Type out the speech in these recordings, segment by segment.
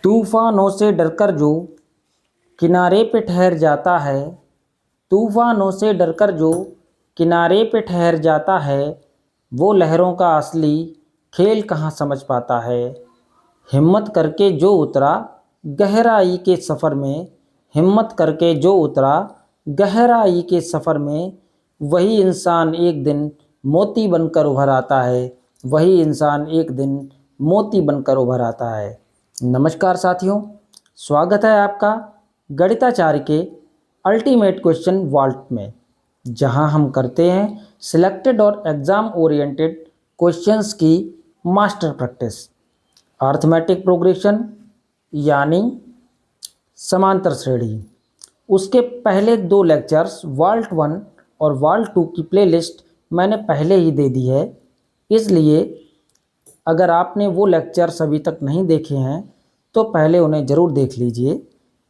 तूफानों से डरकर जो किनारे पे ठहर जाता है, तूफानों से डरकर जो किनारे पे ठहर जाता है, वो लहरों का असली खेल कहाँ समझ पाता है। हिम्मत करके जो उतरा गहराई के सफ़र में, हिम्मत करके जो उतरा गहराई के सफ़र में, वही इंसान एक दिन मोती बनकर उभर आता है, वही इंसान एक दिन मोती बनकर उभर आता है। नमस्कार साथियों, स्वागत है आपका गणिताचार्य के अल्टीमेट क्वेश्चन वॉल्ट में, जहां हम करते हैं सिलेक्टेड और एग्ज़ाम ओरिएंटेड क्वेश्चंस की मास्टर प्रैक्टिस। अर्थमेटिक प्रोग्रेशन यानी समांतर श्रेणी, उसके पहले 2 लेक्चर्स वॉल्ट 1 और वॉल्ट 2 की प्लेलिस्ट मैंने पहले ही दे दी है, इसलिए अगर आपने वो लेक्चर्स अभी तक नहीं देखे हैं तो पहले उन्हें ज़रूर देख लीजिए,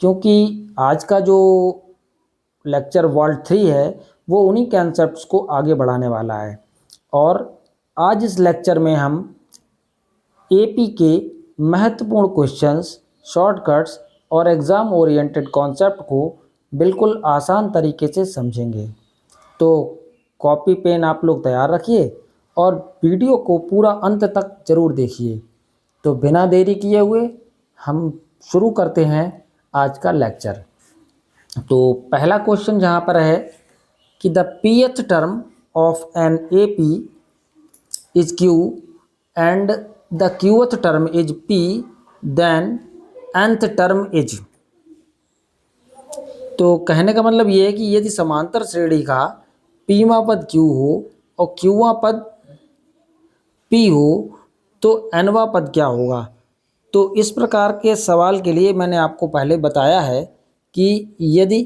क्योंकि आज का जो लेक्चर वॉल्ट 3 है वो उन्हीं कॉन्सेप्ट्स को आगे बढ़ाने वाला है। और आज इस लेक्चर में हम एपी के महत्वपूर्ण क्वेश्चंस, शॉर्टकट्स और एग्ज़ाम ओरिएंटेड कॉन्सेप्ट को बिल्कुल आसान तरीके से समझेंगे। तो कॉपी पेन आप लोग तैयार रखिए और वीडियो को पूरा अंत तक ज़रूर देखिए। तो बिना देरी किए हुए हम शुरू करते हैं आज का लेक्चर। तो पहला क्वेश्चन जहाँ पर है कि the pth term of an AP is Q and the qth term is P, then nth term is. तो कहने का मतलब ये है कि यदि समांतर श्रेणी का pवां पद Q हो और qवां पद P हो तो nवां पद क्या होगा। तो इस प्रकार के सवाल के लिए मैंने आपको पहले बताया है कि यदि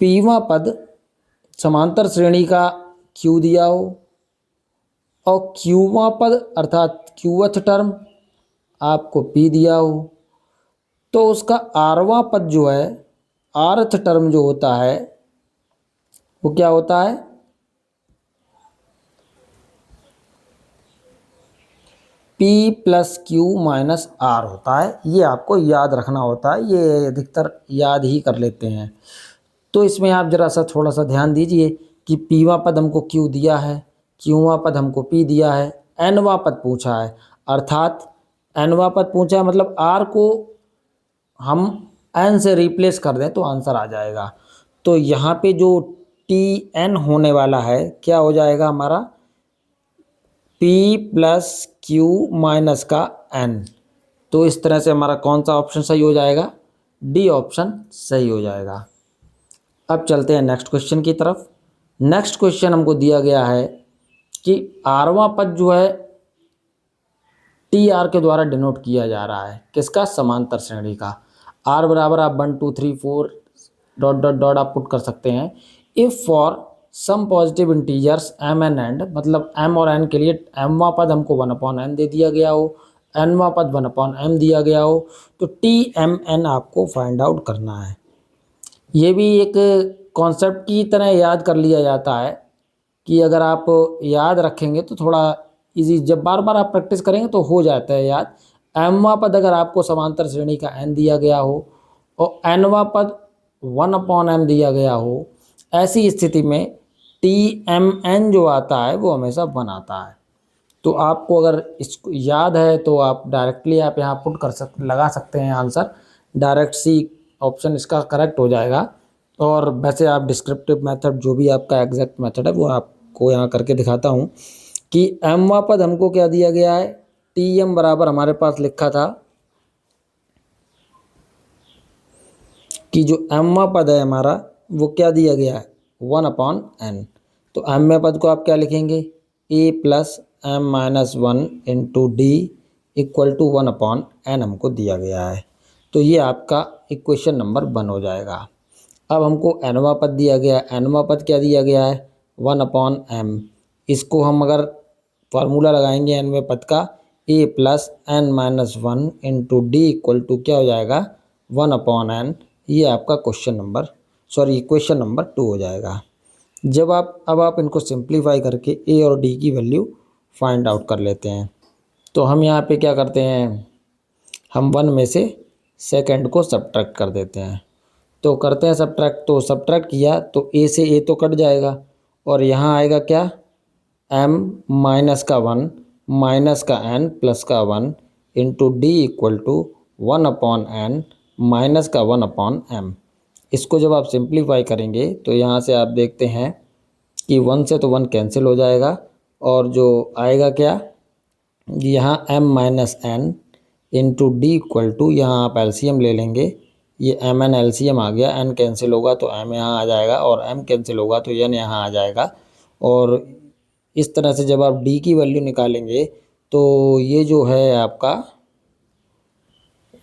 pवां पद समांतर श्रेणी का Q दिया हो और qवां पद अर्थात qth टर्म आपको P दिया हो, तो उसका rवां पद जो है, rth टर्म जो होता है वो क्या होता है, P plus Q minus R होता है। ये आपको याद रखना होता है, ये अधिकतर याद ही कर लेते हैं। तो इसमें आप ज़रा सा थोड़ा सा ध्यान दीजिए कि pवां पद हमको Q दिया है, qवां पद हमको P दिया है, nवां पद पूछा है, अर्थात nवां पद पूछा है मतलब R को हम n से रिप्लेस कर दें तो आंसर आ जाएगा। तो यहाँ पे जो Tn होने वाला है क्या हो जाएगा हमारा, P प्लस Q माइनस का n। तो इस तरह से हमारा कौन सा ऑप्शन सही हो जाएगा, डी ऑप्शन सही हो जाएगा। अब चलते हैं नेक्स्ट क्वेश्चन की तरफ। नेक्स्ट क्वेश्चन हमको दिया गया है कि आरवां पद जो है टी आर के द्वारा डिनोट किया जा रहा है, किसका, समांतर श्रेणी का। आर बराबर आप 1 2 3 4 डॉट डॉट डॉट आप पुट कर सकते हैं। If for some positive integers m n and, मतलब एम और एन के लिए एमवां पद हमको 1/n दे दिया गया हो, एनवां पद 1/m दिया गया हो, तो टी एम एन आपको फाइंड आउट करना है। ये भी एक कॉन्सेप्ट की तरह याद कर लिया जाता है कि अगर आप याद रखेंगे तो थोड़ा इजी, जब बार बार आप प्रैक्टिस करेंगे तो हो जाता है याद। एमवां पद अगर आपको समांतर श्रेणी का n दिया गया हो और एनवां पद 1/m दिया गया हो, ऐसी स्थिति में टी एम एन जो आता है वो हमेशा 1 आता है। तो आपको अगर इसको याद है तो आप डायरेक्टली आप यहाँ पुट लगा सकते हैं आंसर, डायरेक्ट सी ऑप्शन इसका करेक्ट हो जाएगा। और वैसे आप डिस्क्रिप्टिव मेथड, जो भी आपका एग्जैक्ट मेथड है वो आपको यहाँ करके दिखाता हूँ कि एमवां पद हमको क्या दिया गया है, टी एम बराबर हमारे पास लिखा था कि जो एमवां पद है हमारा वो क्या दिया गया है, 1/n। तो एमवें पद को आप क्या लिखेंगे, a plus m minus 1 into d equal to 1/n हमको दिया गया है। तो ये आपका इक्वेशन नंबर 1 हो जाएगा। अब हमको एनवां पद दिया गया है, एनवां पद क्या दिया गया है, 1/m। इसको हम अगर फार्मूला लगाएंगे एनवें पद का, a plus N minus 1 into d equal to क्या हो जाएगा, 1/n। ये आपका इक्वेशन नंबर 2 हो जाएगा। अब आप इनको सिंप्लीफाई करके a और d की वैल्यू फाइंड आउट कर लेते हैं। तो हम यहाँ पे क्या करते हैं, हम 1 में से सेकंड को सब्ट्रैक्ट कर देते हैं। तो करते हैं सब्ट्रैक्ट, तो सब्ट्रैक्ट किया तो ए से ए तो कट जाएगा और यहाँ आएगा क्या, m माइनस का 1 माइनस का n प्लस का 1 into d equal to 1/n minus का 1/m। इसको जब आप सिंप्लीफाई करेंगे तो यहाँ से आप देखते हैं कि 1 से तो 1 कैंसिल हो जाएगा और जो आएगा क्या, यहाँ m minus n into d equal to, यहाँ आप एलसीएम ले लेंगे, ये एम एन एलसीएम आ गया, n कैंसिल होगा तो m यहाँ आ जाएगा और m कैंसिल होगा तो n यहाँ आ जाएगा। और इस तरह से जब आप d की वैल्यू निकालेंगे तो ये जो है आपका,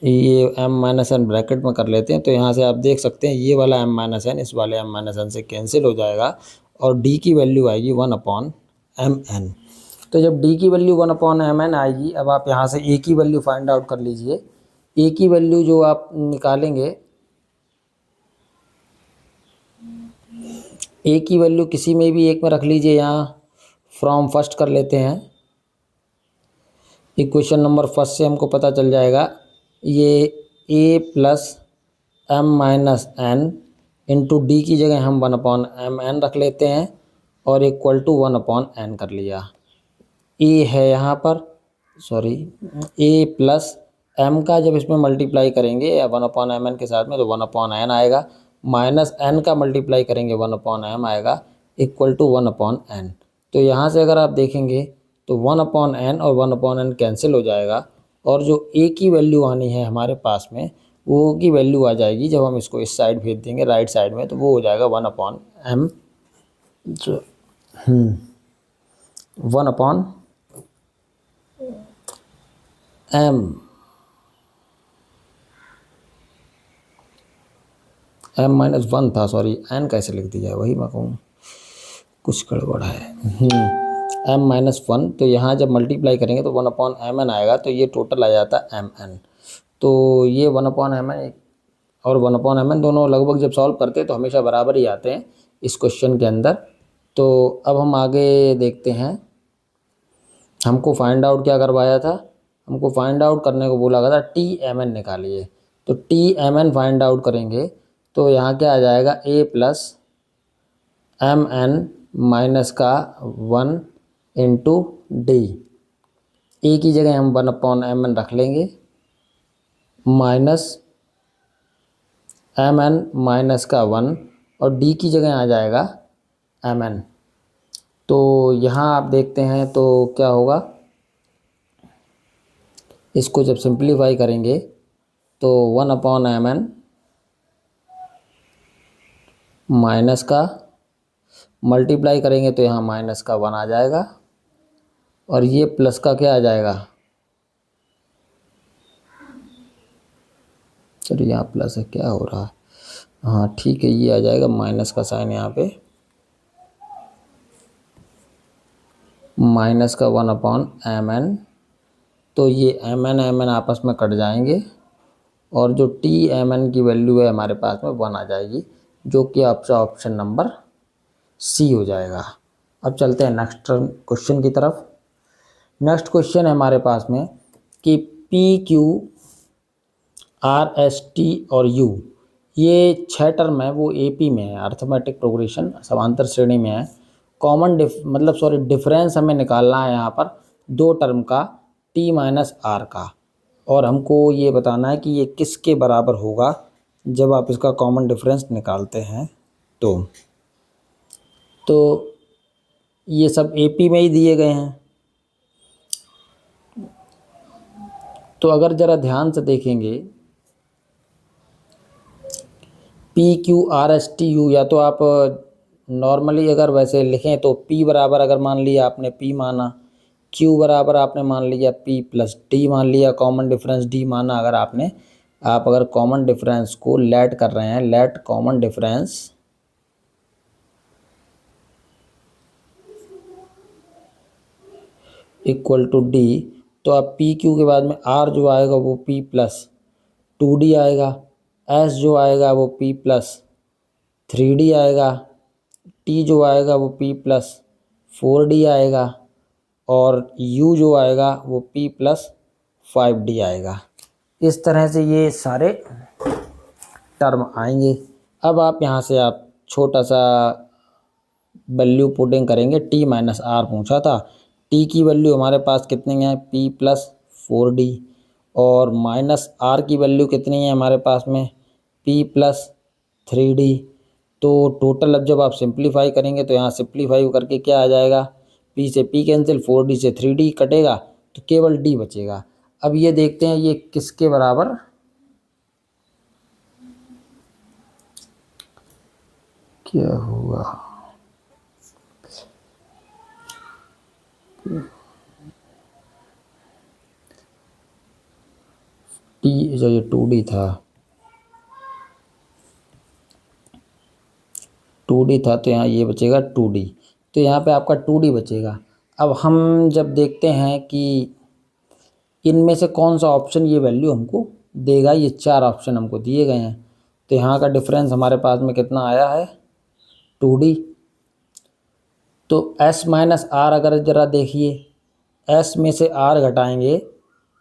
ये m माइनस एन ब्रैकेट में कर लेते हैं तो यहाँ से आप देख सकते हैं ये वाला m माइनस एन इस वाले m माइनस एन से कैंसिल हो जाएगा और d की वैल्यू आएगी 1/mn। तो जब d की वैल्यू 1/mn आएगी, अब आप यहाँ से a की वैल्यू फाइंड आउट कर लीजिए। a की वैल्यू जो आप निकालेंगे, a की वैल्यू किसी में भी एक में रख लीजिए, यहाँ फ्रॉम फर्स्ट कर लेते हैं। इक्वेशन नंबर फर्स्ट से हमको पता चल जाएगा, ये a plus m minus n into d की जगह हम 1/mn रख लेते हैं और इक्वल टू 1/n कर लिया। a है यहाँ पर, सॉरी, a प्लस m का जब इसमें मल्टीप्लाई करेंगे 1/mn के साथ में तो 1/n आएगा, माइनस n का मल्टीप्लाई करेंगे 1/m आएगा, इक्वल टू 1/n। तो यहाँ से अगर आप देखेंगे तो 1/n और 1/n कैंसिल हो जाएगा और जो a की वैल्यू आनी है हमारे पास में, वो की वैल्यू आ जाएगी जब हम इसको इस साइड भेज देंगे राइट साइड में, तो वो हो जाएगा 1/m, जो 1/m m माइनस 1 था, सॉरी n कैसे लिख दिया है, वही मैं कहूँ कुछ गड़बड़ है। m माइनस 1, तो यहाँ जब मल्टीप्लाई करेंगे तो 1/mn आएगा, तो ये टोटल आ जाता है mn। तो ये 1/mn और 1/mn दोनों लगभग जब सॉल्व करते हैं तो हमेशा बराबर ही आते हैं इस क्वेश्चन के अंदर। तो अब हम आगे देखते हैं, हमको फाइंड आउट क्या करवाया था, हमको फाइंड आउट करने को बोला गया था TMN निकालिए। तो TMN फाइंड आउट करेंगे तो यहाँ क्या आ जाएगा, a प्लस mn माइनस का 1 इंटू डी, a की जगह हम 1/mn रख लेंगे, माइनस mn माइनस का 1 और d की जगह आ जाएगा mn। तो यहाँ आप देखते हैं तो क्या होगा, इसको जब सिंप्लीफाई करेंगे तो 1/mn माइनस का मल्टीप्लाई करेंगे तो यहाँ माइनस का 1 आ जाएगा और ये प्लस का क्या आ जाएगा, चलिए यहाँ प्लस है, क्या हो रहा है, हाँ ठीक है, ये आ जाएगा माइनस का साइन यहाँ पे, माइनस का 1/mn। तो ये mn आपस में कट जाएंगे और जो TMN की वैल्यू है हमारे पास में 1 आ जाएगी, जो कि आपका ऑप्शन नंबर सी हो जाएगा। अब चलते हैं नेक्स्ट क्वेश्चन की तरफ। नेक्स्ट क्वेश्चन है हमारे पास में कि PQ RST और U, ये 6 टर्म है, वो AP में है, अर्थमेटिक प्रोग्रेशन समांतर श्रेणी में है। कॉमन डिफरेंस हमें निकालना है यहाँ पर 2 टर्म का T माइनस R का, और हमको ये बताना है कि ये किसके बराबर होगा जब आप इसका कॉमन डिफरेंस निकालते हैं। तो ये सब AP में ही दिए गए हैं। तो अगर ज़रा ध्यान से देखेंगे, PQRSTU, या तो आप नॉर्मली अगर वैसे लिखें तो P बराबर अगर मान लिया आपने P माना, Q बराबर आपने मान लिया P प्लस D मान लिया, कॉमन डिफरेंस D माना अगर आपने, आप अगर कॉमन डिफरेंस को लेट कर रहे हैं, let common difference equal to D, तो आप PQ के बाद में R जो आएगा वो P प्लस 2D आएगा, S जो आएगा वो P प्लस 3D आएगा, T जो आएगा वो P प्लस 4D आएगा और U जो आएगा वो P प्लस 5D आएगा। इस तरह से ये सारे टर्म आएंगे। अब आप यहाँ से आप छोटा सा वैल्यू पुटिंग करेंगे। टी माइनस आर पूछा था, टी की वैल्यू हमारे पास कितनी है, पी प्लस 4d, और माइनस आर की वैल्यू कितनी है हमारे पास में, पी प्लस 3d। तो टोटल अब जब आप सिंप्लीफाई करेंगे तो यहाँ सिंप्लीफाई करके क्या आ जाएगा, पी से पी कैंसिल, 4d से 3d कटेगा तो केवल d बचेगा। अब ये देखते हैं ये किसके बराबर, क्या हुआ, टी जो ये 2d था, 2d था तो यहाँ ये बचेगा 2d, तो यहाँ पे आपका 2d बचेगा। अब हम जब देखते हैं कि इनमें से कौन सा ऑप्शन ये वैल्यू हमको देगा, ये चार ऑप्शन हमको दिए गए हैं, तो यहाँ का डिफरेंस हमारे पास में कितना आया है, 2d। तो s माइनस आर अगर ज़रा देखिए, s में से r घटाएंगे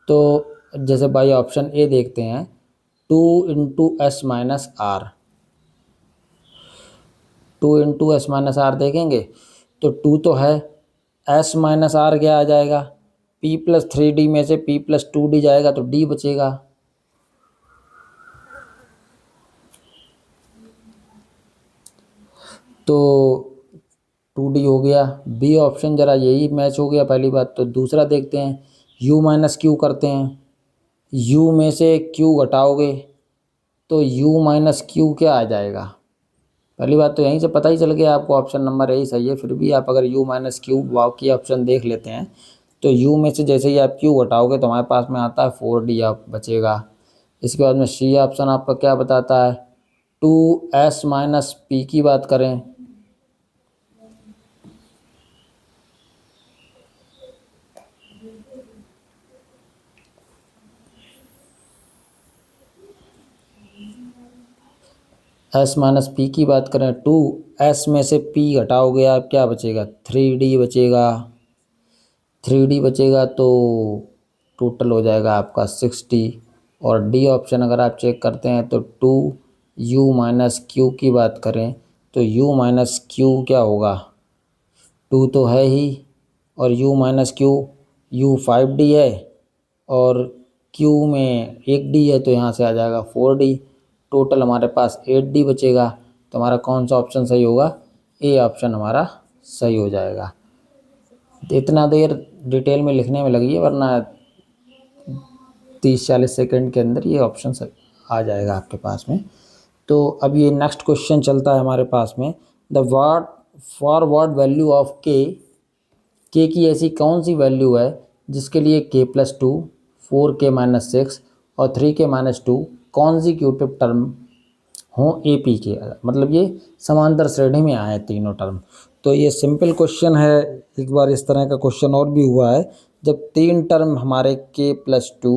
तो जैसे बाई ऑप्शन ए देखते हैं, 2 into s minus r, 2 into s minus r देखेंगे तो 2 तो है, एस माइनस आर क्या आ जाएगा, पी प्लस 3d में से पी प्लस 2d जाएगा तो d बचेगा। तो 2d हो गया, बी ऑप्शन ज़रा यही मैच हो गया पहली बात। तो दूसरा देखते हैं, u माइनस क्यू करते हैं, u में से q घटाओगे तो u माइनस क्यू क्या आ जाएगा, पहली बात तो यहीं से पता ही चल गया आपको ऑप्शन नंबर यही सही है। फिर भी आप अगर u माइनस क्यू बाकी ऑप्शन देख लेते हैं तो u में से जैसे ही आप q घटाओगे तो हमारे पास में आता है 4d आप बचेगा। इसके बाद में सी ऑप्शन आपका क्या बताता है, 2s माइनस पी की बात करें s माइनस पी की बात करें, 2s में से p घटाओगे आप क्या बचेगा, 3d बचेगा, 3d बचेगा तो टोटल हो जाएगा आपका 6d। और डी ऑप्शन अगर आप चेक करते हैं तो 2u माइनस क्यू की बात करें तो u माइनस क्यू क्या होगा, 2 तो है ही, और u minus Q, u 5d है और q में 1d है तो यहाँ से आ जाएगा 4d। टोटल हमारे पास 8d बचेगा। तो हमारा कौन सा ऑप्शन सही होगा, ए ऑप्शन हमारा सही हो जाएगा। इतना देर डिटेल में लिखने में लगी है, वरना 30-40 सेकंड के अंदर ये ऑप्शन आ जाएगा आपके पास में। तो अब ये नेक्स्ट क्वेश्चन चलता है हमारे पास में, the what forward value of के की ऐसी कौन सी वैल्यू है जिसके लिए k प्लस 2, 4k माइनस 6 और 3k माइनस 2 कॉन्जिक्यूटिव टर्म हों ए पी के, मतलब ये समांतर श्रेणी में आए तीनों टर्म। तो ये सिंपल क्वेश्चन है। एक बार इस तरह का क्वेश्चन और भी हुआ है, जब तीन टर्म हमारे k प्लस 2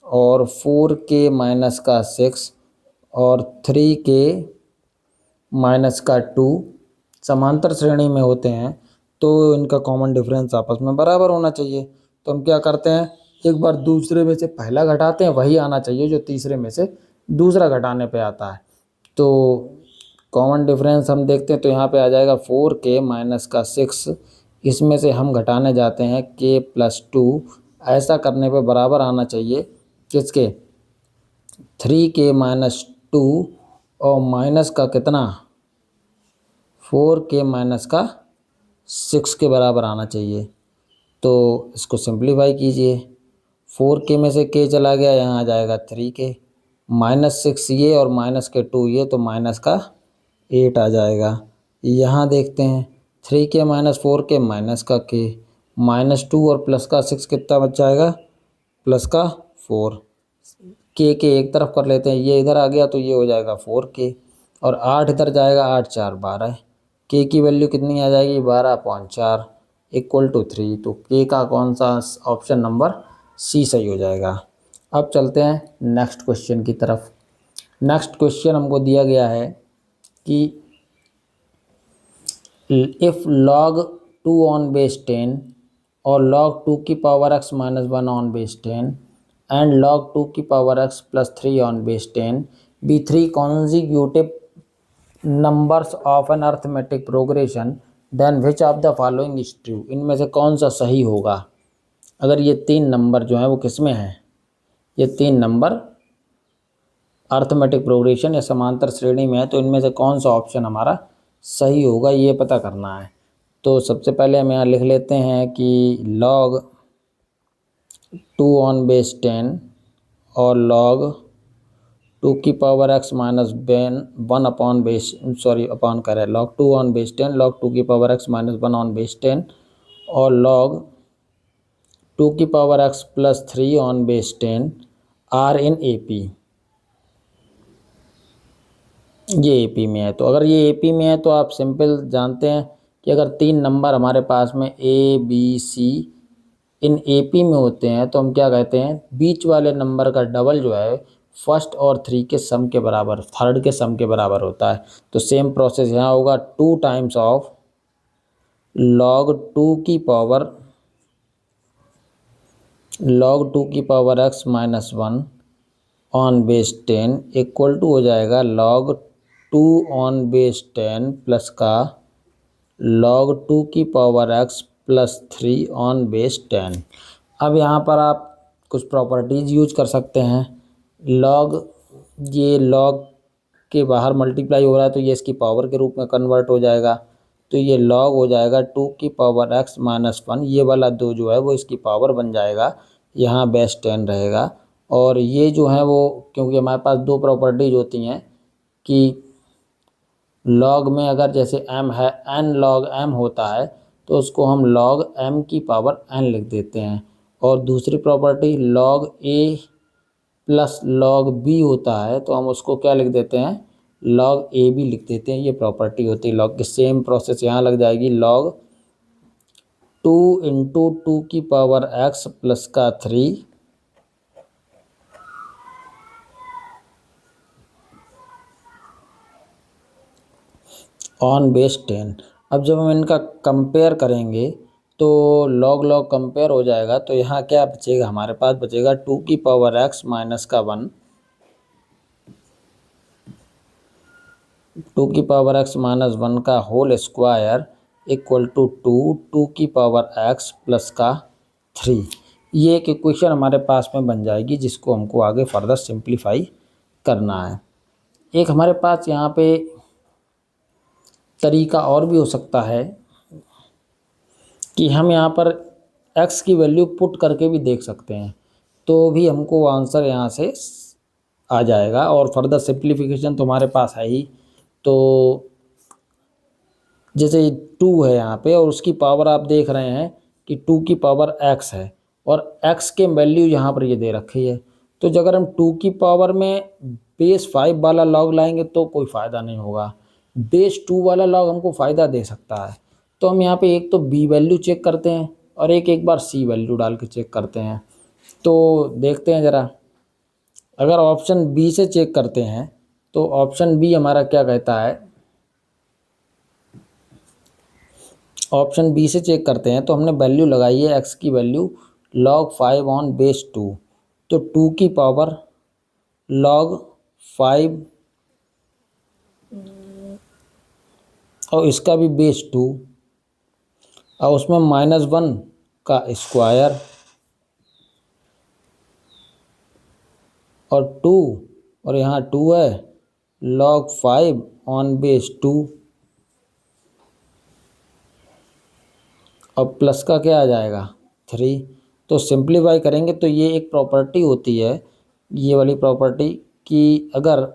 और 4k माइनस का 6 और 3k माइनस का 2 समांतर श्रेणी में होते हैं तो इनका कॉमन डिफरेंस आपस में बराबर होना चाहिए। तो हम क्या करते हैं, एक बार दूसरे में से पहला घटाते हैं, वही आना चाहिए जो तीसरे में से दूसरा घटाने पे आता है। तो कॉमन डिफरेंस हम देखते हैं तो यहाँ पे आ जाएगा 4k माइनस का 6, इसमें से हम घटाने जाते हैं k प्लस 2, ऐसा करने पे बराबर आना चाहिए किसके, 3k माइनस 2 और माइनस का कितना, 4k माइनस का 6 के बराबर आना चाहिए। तो इसको सिंप्लीफाई कीजिए, 4k में से k चला गया, यहाँ आ जाएगा 3k, माइनस 6 ये और माइनस के 2 ये, तो माइनस का 8 आ जाएगा। यहाँ देखते हैं 3k माइनस 4k माइनस का k, माइनस 2 और प्लस का 6 कितना बच जाएगा, प्लस का 4, के एक तरफ कर लेते हैं, ये इधर आ गया तो ये हो जाएगा 4k, और 8 इधर जाएगा, 8 4 12, के की वैल्यू कितनी आ जाएगी, 12.4 इक्वल टू 3। तो के का कौन सा ऑप्शन नंबर सी सही हो जाएगा। अब चलते हैं नेक्स्ट क्वेश्चन की तरफ। नेक्स्ट क्वेश्चन हमको दिया गया है कि इफ़ log 2 ऑन बेस 10 और log 2 की power x minus 1 on base 10 and log 2 की power x plus 3 on base 10 be 3 consecutive numbers of an arithmetic progression then which of the following is true। इनमें से कौन सा सही होगा अगर ये 3 नंबर जो है वो किस में है, ये 3 नंबर अर्थमेटिक प्रोग्रेशन या समांतर श्रेणी में है, तो इनमें से कौन सा ऑप्शन हमारा सही होगा ये पता करना है। तो सबसे पहले हम यहाँ लिख लेते हैं कि log 2 ऑन बेस 10 और log 2 की power x minus 1 upon base upon करें log 2 ऑन बेस 10 log 2 की power x minus 1 on base 10 और log 2 की power x plus 3 on base 10 are in AP। ये AP में है, तो अगर ये AP में है तो आप सिंपल जानते हैं कि अगर 3 नंबर हमारे पास में ABC इन AP में होते हैं तो हम क्या कहते हैं, बीच वाले नंबर का डबल जो है फर्स्ट और 3 के सम के बराबर, थर्ड के सम के बराबर होता है। तो सेम प्रोसेस यहाँ होगा 2 टाइम्स ऑफ log 2 की power x minus 1 on base 10 equal to हो जाएगा log 2 ऑन बेस 10 प्लस का log 2 की power x plus 3 on base 10। अब यहाँ पर आप कुछ प्रॉपर्टीज़ यूज कर सकते हैं। ये log के बाहर मल्टीप्लाई हो रहा है तो ये इसकी पावर के रूप में कन्वर्ट हो जाएगा, तो ये log हो जाएगा 2 की पावर x माइनस 1, ये वाला 2 जो है वो इसकी पावर बन जाएगा, यहाँ बेस 10 रहेगा। और ये जो है वो क्योंकि हमारे पास 2 प्रॉपर्टीज होती हैं कि log में अगर जैसे m है n log m होता है तो उसको हम log m की पावर n लिख देते हैं, और दूसरी property log a plus log b होता है तो हम उसको क्या लिख देते हैं, log a b लिख देते हैं। ये प्रॉपर्टी होती है log की। सेम प्रोसेस यहाँ लग जाएगी log 2 इंटू 2 की पावर x प्लस का 3 ऑन बेस 10। अब जब हम इनका कंपेयर करेंगे तो log log कंपेयर हो जाएगा, तो यहाँ क्या बचेगा, हमारे पास बचेगा 2 की पावर x माइनस का 1, 2 की पावर x माइनस 1 का होल स्क्वायर इक्वल टू 2 की पावर x प्लस का 3। ये एक इक्वेशन हमारे पास में बन जाएगी जिसको हमको आगे फर्दर सिंप्लीफाई करना है। एक हमारे पास यहाँ पे तरीका और भी हो सकता है कि हम यहाँ पर x की वैल्यू पुट करके भी देख सकते हैं, तो भी हमको आंसर यहाँ से आ जाएगा। और फर्दर सिंप्लीफिकेशन तो हमारे पास है ही। तो जैसे 2 है यहाँ पे और उसकी पावर आप देख रहे हैं कि 2 की पावर x है और x के वैल्यू यहाँ पर ये दे रखी है, तो अगर हम 2 की पावर में बेस 5 वाला लॉग लाएंगे तो कोई फ़ायदा नहीं होगा, बेस 2 वाला लॉग हमको फ़ायदा दे सकता है। तो हम यहाँ पे एक तो b वैल्यू चेक करते हैं और एक बार c वैल्यू डाल के चेक करते हैं। तो देखते हैं ज़रा, अगर ऑप्शन बी से चेक करते हैं तो ऑप्शन बी हमारा क्या कहता है, ऑप्शन बी से चेक करते हैं तो हमने वैल्यू लगाई है x की वैल्यू log 5 ऑन बेस 2, तो 2 की पावर log 5 और इसका भी बेस 2 और उसमें -1 का स्क्वायर और 2 और यहाँ 2 है log 5 ऑन बेस 2 और प्लस का क्या आ जाएगा 3। तो सिंप्लीफाई करेंगे तो ये एक प्रॉपर्टी होती है, ये वाली प्रॉपर्टी, कि अगर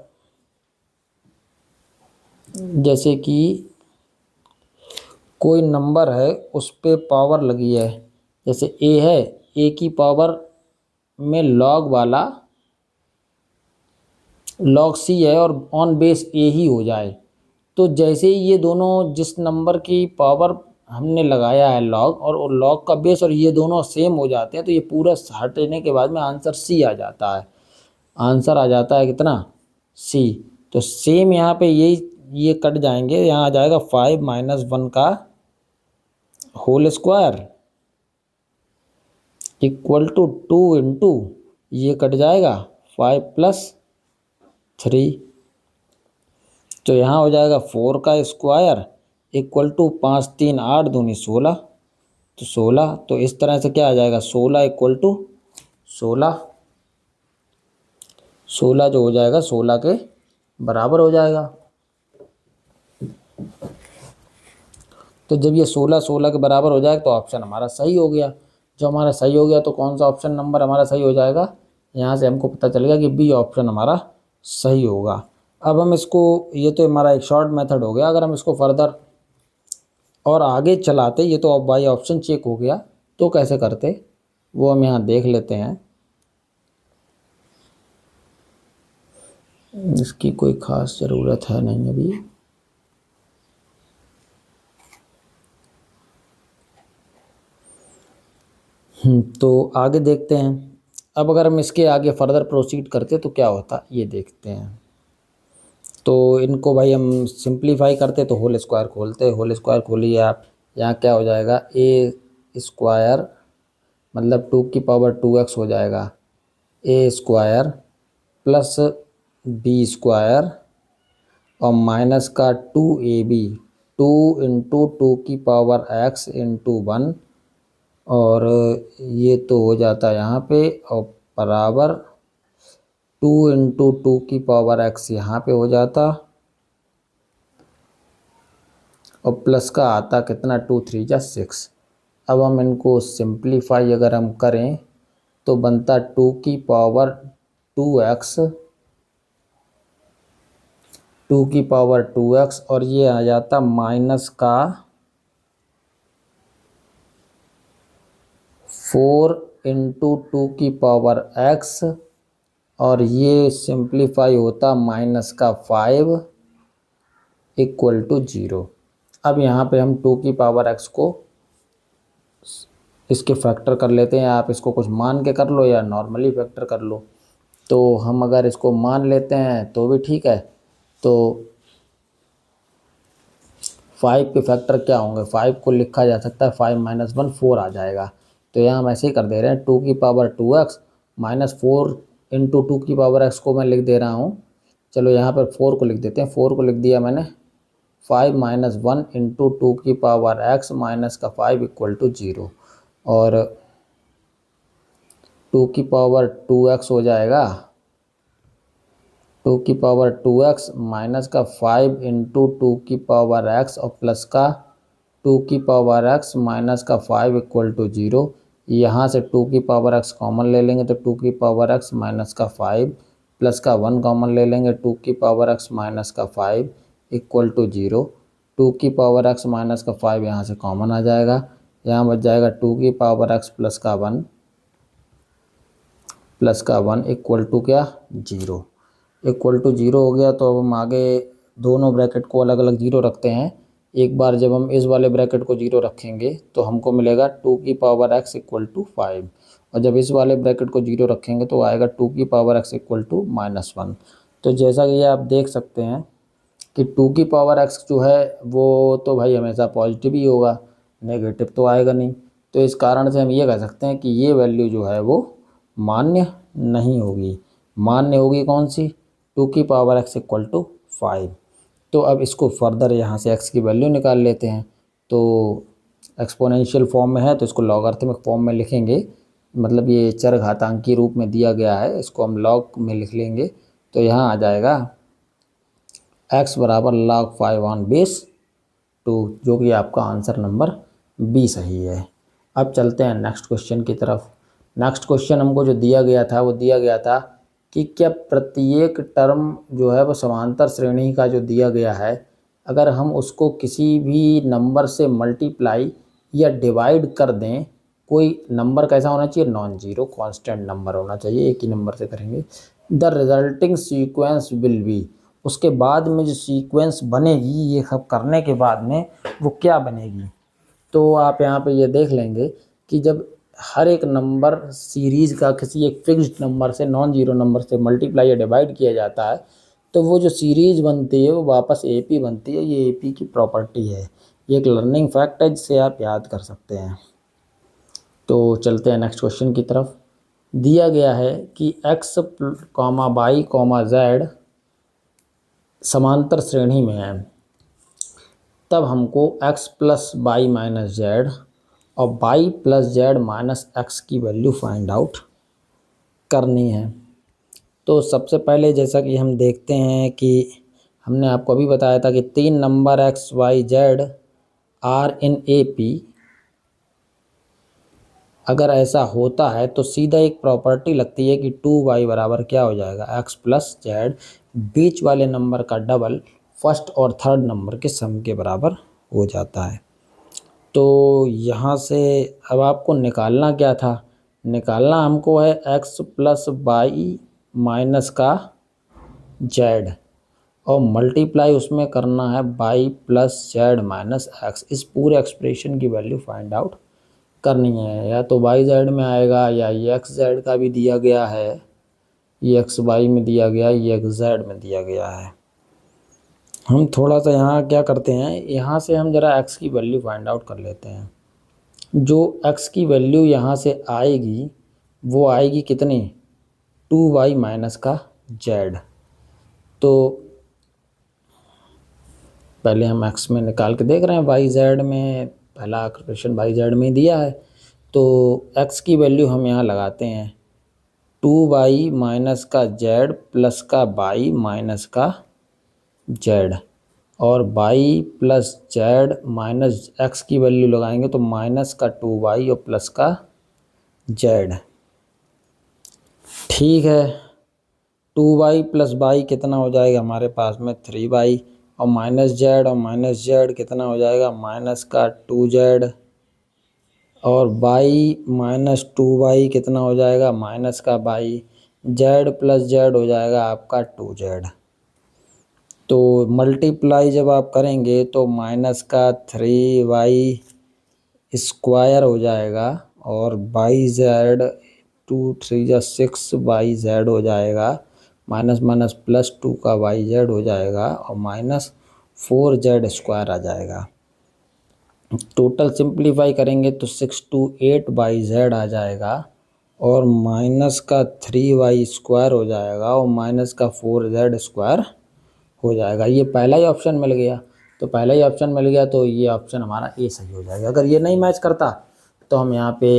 जैसे कि कोई नंबर है उस पे पावर लगी है, जैसे a है, a की पावर में log वाला log c है और ऑन बेस a ही हो जाए, तो जैसे ही ये दोनों जिस नंबर की पावर हमने लगाया है log और log का बेस और ये दोनों सेम हो जाते हैं तो ये पूरा हटने के बाद में आंसर c आ जाता है। आंसर आ जाता है कितना, c। तो सेम यहाँ पे ये कट जाएंगे, यहाँ आ जाएगा 5 - 1 का whole square equal to 2 into ये कट जाएगा 5+3, तो यहाँ हो जाएगा 4 का स्क्वायर इक्वल टू 5 3 8 दूनी 16, तो 16, तो इस तरह से क्या आ जाएगा 16 इक्वल टू 16, 16 जो हो जाएगा 16 के बराबर हो जाएगा। तो जब ये 16 16 के बराबर हो जाएगा तो ऑप्शन हमारा सही हो गया। जो हमारा सही हो गया तो कौन सा ऑप्शन नंबर हमारा सही हो जाएगा, यहाँ से हमको पता चलेगा कि बी ऑप्शन हमारा सही होगा। अब हम इसको, ये तो हमारा एक शॉर्ट मेथड हो गया। अगर हम इसको फर्दर और आगे चलाते, ये तो अब बाई ऑप्शन चेक हो गया, तो कैसे करते वो हम यहाँ देख लेते हैं। इसकी कोई ख़ास ज़रूरत है नहीं अभी। तो आगे देखते हैं। अब अगर हम इसके आगे फर्दर प्रोसीड करते तो क्या होता ये देखते हैं। तो इनको भाई हम सिंप्लीफाई करते तो होल स्क्वायर खोलते, होल स्क्वायर खोलिए आप, यहाँ क्या हो जाएगा ए स्क्वायर मतलब 2 की पावर 2x हो जाएगा, ए स्क्वायर प्लस बी स्क्वायर और माइनस का 2ab, 2 इंटू 2 की पावर x इंटू 1, और ये तो हो जाता यहाँ पे, और बराबर 2 इंटू 2 की पावर x यहाँ पे हो जाता, और प्लस का आता कितना 2 3 जा 6। अब हम इनको सिंप्लीफाई अगर हम करें तो बनता 2 की पावर 2x, 2 की पावर 2x, और ये आ जाता माइनस का 4 इंटू 2 की पावर x, और ये सिंप्लीफाई होता माइनस का 5 इक्वल टू 0। अब यहाँ पे हम 2 की पावर x को इसके फैक्टर कर लेते हैं। आप इसको कुछ मान के कर लो या नॉर्मली फैक्टर कर लो। तो हम अगर इसको मान लेते हैं तो भी ठीक है। तो 5 के फैक्टर क्या होंगे, 5 को लिखा जा सकता है 5 - 1 4 आ जाएगा। तो यहाँ हम ऐसे ही कर दे रहे हैं, 2 की पावर 2x माइनस 4 इंटू 2 की पावर x को मैं लिख दे रहा हूँ। चलो यहाँ पर 4 को लिख देते हैं, 4 को लिख दिया मैंने, 5 - 1 इंटू 2 की पावर x माइनस का 5 इक्वल टू 0, और 2 की पावर 2x हो जाएगा, 2 की पावर 2x माइनस का 5 इंटू 2 की पावर x और प्लस का 2 की पावर x माइनस का 5 इक्वल टू 0। यहाँ से 2 की पावर x कॉमन ले लेंगे तो 2 की पावर x माइनस का 5 प्लस का 1 कॉमन ले लेंगे, 2 की पावर x माइनस का 5 इक्वल टू 0। 2 की पावर x माइनस का 5 यहाँ से कॉमन आ जाएगा, यहाँ बच जाएगा 2 की पावर x प्लस का 1 इक्वल टू क्या 0, इक्वल टू 0 हो गया। तो अब हम आगे दोनों ब्रैकेट को अलग अलग 0 रखते हैं। एक बार जब हम इस वाले ब्रैकेट को 0 रखेंगे तो हमको मिलेगा 2 की पावर x इक्वल टू 5, और जब इस वाले ब्रैकेट को 0 रखेंगे तो आएगा 2 की पावर x इक्वल टू -1। तो जैसा कि आप देख सकते हैं कि 2 की पावर x जो है वो तो भाई हमेशा पॉजिटिव ही होगा, नेगेटिव तो आएगा नहीं। तो इस कारण से हम ये कह सकते हैं कि ये वैल्यू जो है वो मान्य नहीं होगी। मान्य होगी कौन सी, 2 की पावर x इक्वल टू 5। तो अब इसको फर्दर यहाँ से x की वैल्यू निकाल लेते हैं। तो एक्सपोनेंशियल फॉर्म में है तो इसको लॉगरिथमिक फॉर्म में लिखेंगे, मतलब ये चरघातांकी रूप में दिया गया है, इसको हम लॉग में लिख लेंगे। तो यहाँ आ जाएगा x बराबर log 5/2, जो कि आपका आंसर नंबर बी सही है। अब चलते हैं नेक्स्ट क्वेश्चन की तरफ। नेक्स्ट क्वेश्चन हमको जो दिया गया था वो दिया गया था कि क्या प्रत्येक टर्म जो है वो समांतर श्रेणी का जो दिया गया है, अगर हम उसको किसी भी नंबर से मल्टीप्लाई या डिवाइड कर दें, कोई नंबर कैसा होना चाहिए, नॉन जीरो कांस्टेंट नंबर होना चाहिए, एक ही नंबर से करेंगे। The resulting sequence will be, उसके बाद में जो सीक्वेंस बनेगी ये सब करने के बाद में वो क्या बनेगी। तो आप यहाँ पे ये देख लेंगे कि जब हर एक नंबर सीरीज़ का किसी एक फिक्स्ड नंबर से, नॉन जीरो नंबर से मल्टीप्लाई या डिवाइड किया जाता है तो वो जो सीरीज़ बनती है वो वापस एपी बनती है। ये एपी की प्रॉपर्टी है, ये एक लर्निंग फैक्ट है जिसे आप याद कर सकते हैं। तो चलते हैं नेक्स्ट क्वेश्चन की तरफ। दिया गया है कि x, y, z समांतर श्रेणी में है, तब हमको x plus y minus z और y plus z minus x की वैल्यू फाइंड आउट करनी है। तो सबसे पहले जैसा कि हम देखते हैं कि हमने आपको अभी बताया था कि 3 number x, y, z are in A P, अगर ऐसा होता है तो सीधा एक प्रॉपर्टी लगती है कि 2y बराबर क्या हो जाएगा, x प्लस जेड, बीच वाले नंबर का डबल फर्स्ट और थर्ड नंबर के सम के बराबर हो जाता है। तो यहाँ से अब आपको निकालना क्या था, निकालना हमको है x प्लस वाई माइनस का जेड और मल्टीप्लाई उसमें करना है y plus z minus x. इस पूरे एक्सप्रेशन की वैल्यू फाइंड आउट करनी है, या तो वाई जेड में आएगा या ये एक्स जेड का भी दिया गया है, ये एक्स वाई में दिया गया है, ये एक्स जेड में दिया गया है। हम थोड़ा सा यहाँ क्या करते हैं, यहाँ से हम ज़रा एक्स की वैल्यू फाइंड आउट कर लेते हैं। जो एक्स की वैल्यू यहाँ से आएगी वो आएगी कितनी, 2y माइनस का जेड। तो पहले हम एक्स में निकाल के देख रहे हैं, वाई जेड में पहला एक्सप्रेशन वाई जेड में दिया है, तो एक्स की वैल्यू हम यहाँ लगाते हैं 2y माइनस का जेड प्लस का y माइनस का जेड, और y plus z minus x की वैल्यू लगाएंगे तो माइनस का 2y और प्लस का जेड। ठीक है, 2y प्लस y कितना हो जाएगा हमारे पास में 3y, और माइनस जेड कितना हो जाएगा, माइनस का 2z, और y माइनस 2y कितना हो जाएगा, माइनस का y, जेड प्लस जेड हो जाएगा आपका 2z। तो मल्टीप्लाई जब आप करेंगे तो माइनस का 3y स्क्वायर हो जाएगा और वाई जेड 2 3 जा 6y हो जाएगा, माइनस माइनस प्लस 2 का y हो जाएगा और माइनस 4z स्क्वायर आ जाएगा। टोटल सिंप्लीफाई करेंगे तो 6 to 8y आ जाएगा और माइनस का 3y स्क्वायर हो जाएगा और माइनस का 4z स्क्वायर हो जाएगा। ये पहला ही ऑप्शन मिल गया, तो पहला ही ऑप्शन मिल गया तो ये ऑप्शन हमारा ए सही हो जाएगा। अगर ये नहीं मैच करता तो हम यहाँ पे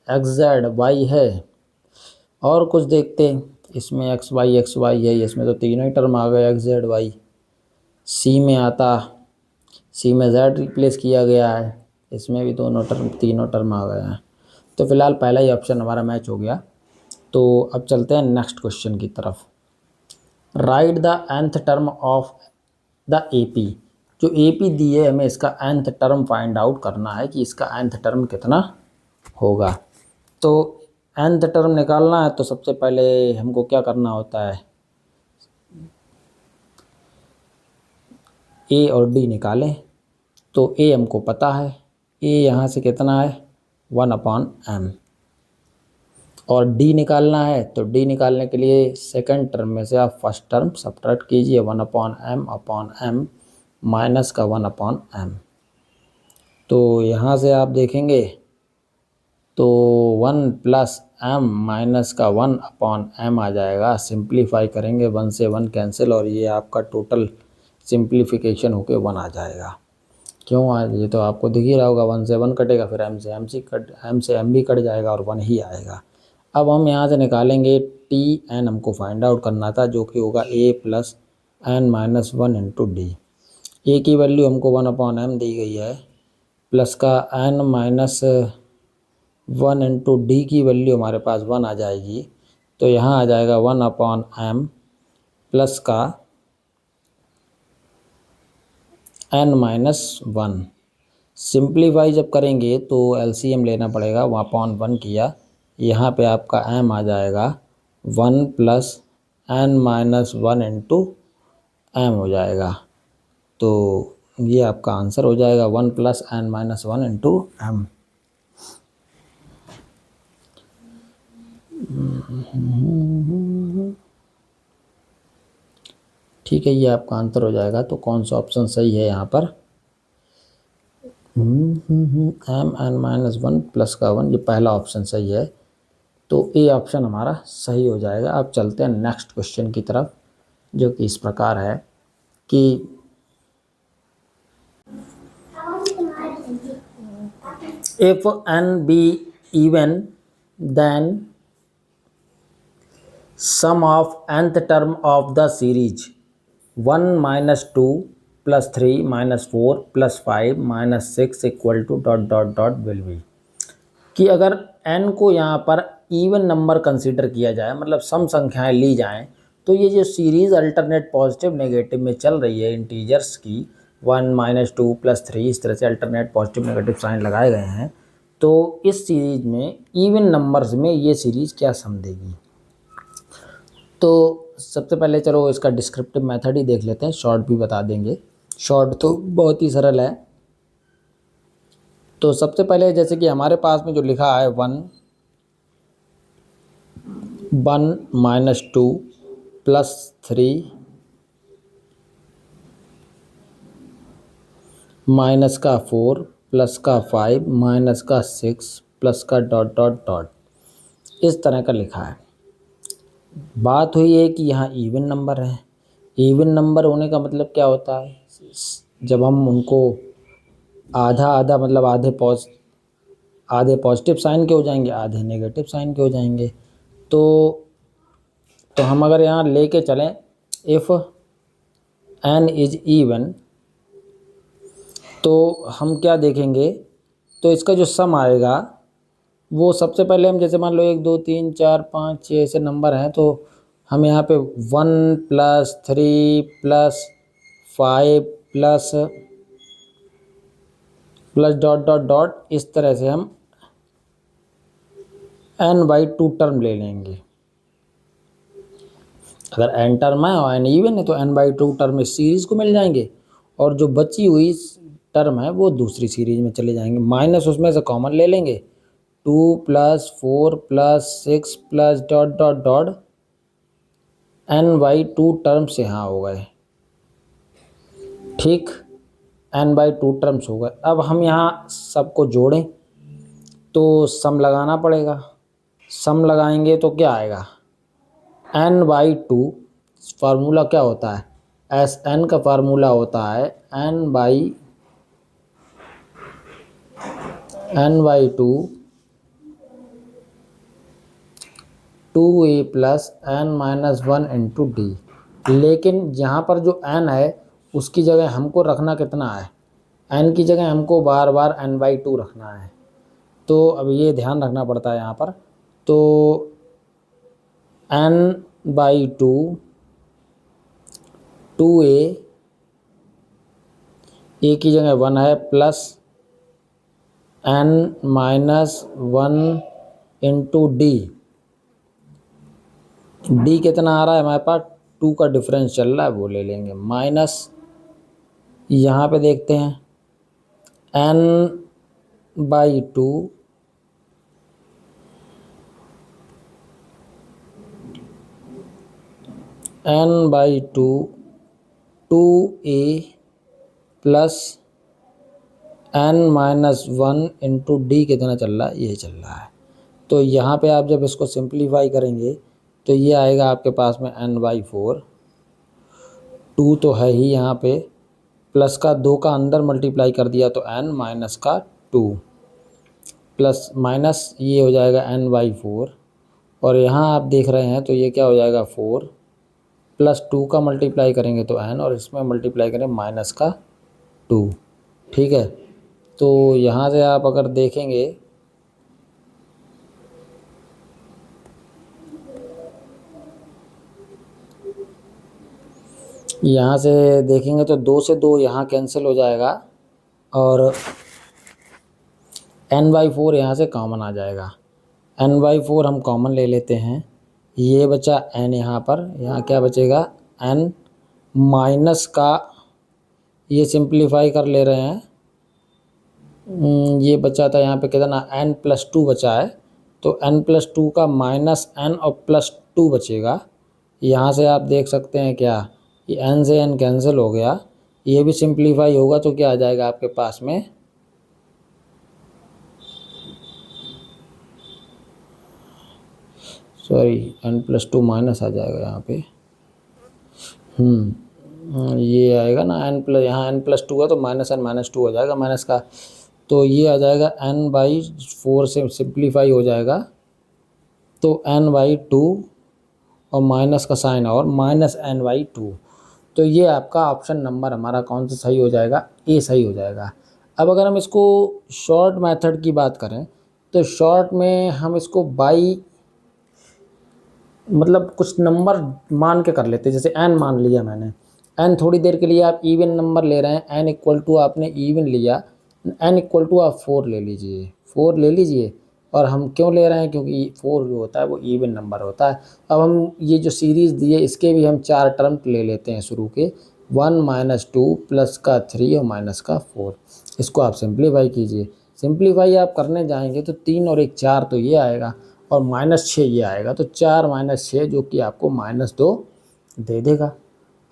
एक्स जेड वाई है और कुछ देखते हैं, इसमें एक्स वाई है, इसमें तो तीनों ही टर्म आ गए एक्स जेड वाई। सी में आता, सी में जेड रिप्लेस किया गया है, इसमें भी तीनों टर्म आ गए हैं। तो फिलहाल पहला ही ऑप्शन हमारा मैच हो गया। तो अब चलते हैं नेक्स्ट क्वेश्चन की तरफ। Right the nth term of the AP। जो AP दी है हमें इसका nth टर्म फाइंड आउट करना है कि इसका nth टर्म कितना होगा। तो nth टर्म निकालना है तो सबसे पहले हमको क्या करना होता है, A और D निकालें। तो A हमको पता है, A यहाँ से कितना है 1/m, और D निकालना है तो D निकालने के लिए सेकंड टर्म में से आप फर्स्ट टर्म सब्ट्रैक्ट कीजिए 1/m माइनस का 1/m। तो यहाँ से आप देखेंगे तो 1 प्लस m माइनस का 1/m आ जाएगा। सिंप्लीफाई करेंगे 1 से 1 कैंसिल और ये आपका टोटल सिंप्लीफिकेशन होके 1 आ जाएगा। क्यों आज ये तो आपको दिख ही रहा होगा, 1 से 1 कटेगा, फिर m से m भी कट जाएगा और 1 ही आएगा। अब हम यहाँ से निकालेंगे tn, हमको फाइंड आउट करना था जो कि होगा a plus n minus 1 into D. A की वैल्यू हमको 1/m दी गई है, प्लस का n माइनस 1 इंटू डी की वैल्यू हमारे पास 1 आ जाएगी। तो यहाँ आ जाएगा 1/m प्लस का n माइनस 1। सिंप्लीफाई जब करेंगे तो LCM लेना पड़ेगा, 1/1 किया, यहाँ पे आपका m आ जाएगा 1 plus n minus 1 into m हो जाएगा। तो ये आपका आंसर हो जाएगा 1 plus n minus 1 into m। ठीक है, ये आपका आंसर हो जाएगा। तो कौन सा ऑप्शन सही है यहाँ पर, m n माइनस 1 प्लस का 1, ये पहला ऑप्शन सही है। तो ए ऑप्शन हमारा सही हो जाएगा। अब चलते हैं नेक्स्ट क्वेश्चन की तरफ, जो कि इस प्रकार है कि if n be even then sum of nth term of the series 1 minus 2 plus 3 minus 4 plus 5 minus 6 equal to dot dot dot will be, कि अगर n को यहाँ पर इवन नंबर कंसीडर किया जाए, मतलब सम संख्याएं ली जाएं, तो ये जो सीरीज़ अल्टरनेट पॉजिटिव नेगेटिव में चल रही है इंटीजर्स की 1 माइनस 2 प्लस 3, इस तरह से अल्टरनेट पॉजिटिव नेगेटिव साइन लगाए गए हैं, तो इस सीरीज में इवन नंबर्स में ये सीरीज़ क्या सम देगी। तो सबसे पहले चलो इसका डिस्क्रिप्टिव मेथड ही देख लेते हैं, शॉर्ट भी बता देंगे। शॉर्ट तो बहुत ही सरल है। तो सबसे पहले जैसे कि हमारे पास में जो लिखा है 1 माइनस 2 प्लस 3 माइनस का 4 प्लस का 5 माइनस का 6 प्लस का डॉट डॉट डॉट, इस तरह का लिखा है। बात हुई है कि यहाँ इवन नंबर है। इवन नंबर होने का मतलब क्या होता है, जब हम उनको आधा आधा, मतलब आधे पॉजिटिव साइन के हो जाएंगे, आधे नेगेटिव साइन के हो जाएंगे। तो हम अगर यहाँ लेके चलें इफ़ n इज इवन, तो हम क्या देखेंगे, तो इसका जो सम आएगा वो सबसे पहले हम जैसे मान लो 1 2 3 4 5 6 ऐसे नंबर हैं, तो हम यहाँ पे 1 plus 3 plus 5 plus dot dot dot, इस तरह से हम n/2 टर्म ले लेंगे। अगर n टर्म है और n इवन है तो n/2 टर्म इस सीरीज़ को मिल जाएंगे, और जो बची हुई टर्म है वो दूसरी सीरीज में चले जाएंगे। माइनस उसमें से कॉमन ले लेंगे, 2 plus 4 plus 6 plus dot dot dot n/2 terms यहाँ हो गए। ठीक, n/2 टर्म्स हो गए। अब हम यहाँ सबको जोड़ें तो सम लगाना पड़ेगा। सम लगाएंगे तो क्या आएगा, n/2 फार्मूला क्या होता है, Sn का फार्मूला होता है n/2 2a plus n-1 into D. लेकिन यहाँ पर जो n है उसकी जगह हमको रखना कितना है, n की जगह हमको बार बार n/2 रखना है। तो अब ये ध्यान रखना पड़ता है यहाँ पर। तो n/2 2a, a की जगह 1 है, plus n-1 into D. D कितना आ रहा है हमारे पास, 2 का डिफरेंस चल रहा है, वो ले लेंगे, माइनस यहाँ पे देखते हैं n/2 2a plus n-1 into D कितना चल रहा है, ये चल रहा है। तो यहाँ पे आप जब इसको सिंप्लीफाई करेंगे तो ये आएगा आपके पास में n/4, 2 तो है ही यहाँ पे, प्लस का 2 का अंदर मल्टीप्लाई कर दिया तो n माइनस का 2 प्लस माइनस ये हो जाएगा n/4, और यहाँ आप देख रहे हैं तो ये क्या हो जाएगा 4 प्लस 2 का मल्टीप्लाई करेंगे तो n, और इसमें मल्टीप्लाई करें माइनस का 2। ठीक है, तो यहाँ से आप अगर देखेंगे यहाँ से देखेंगे तो 2 से 2 यहाँ कैंसिल हो जाएगा, और n/4 यहाँ से कॉमन आ जाएगा। n/4 हम कॉमन ले लेते हैं, ये बचा n यहाँ पर, यहाँ क्या बचेगा n माइनस का, ये सिंप्लीफाई कर ले रहे हैं, ये बचा था यहाँ पे कितना n+2 बचा है, तो n+2 का माइनस n और +2 बचेगा। यहाँ से आप देख सकते हैं क्या, ये n से n कैंसिल हो गया, ये भी सिंप्लीफाई होगा तो क्या आ जाएगा आपके पास में सॉरी n+2 माइनस आ जाएगा यहाँ पे। ये आएगा ना यहाँ n+2 है तो -n-2 हो जाएगा माइनस का, तो ये आ जाएगा n/4 से सिंप्लीफाई हो जाएगा तो n/2 और माइनस का साइन और -n/2। तो ये आपका ऑप्शन नंबर हमारा कौन सा सही हो जाएगा, ए सही हो जाएगा। अब अगर हम इसको शॉर्ट मेथड की बात करें तो शॉर्ट में हम इसको बाई मतलब कुछ नंबर मान के कर लेते हैं, जैसे n मान लिया मैंने, n थोड़ी देर के लिए आप इवन नंबर ले रहे हैं, n इक्वल टू आपने इवन लिया, n इक्वल टू आप 4 ले लीजिए, 4 ले लीजिए। और हम क्यों ले रहे हैं, क्योंकि 4 जो होता है वो इवन नंबर होता है। अब हम ये जो सीरीज़ दी है इसके भी हम 4 टर्म ले लेते हैं शुरू के, 1 - 2 प्लस का 3 और माइनस का 4। इसको आप सिंप्लीफाई कीजिए, सिंप्लीफाई आप करने जाएंगे तो 3 और 1 4 तो ये आएगा और -6 ये आएगा, तो 4 - 6 जो कि आपको -2 दे देगा।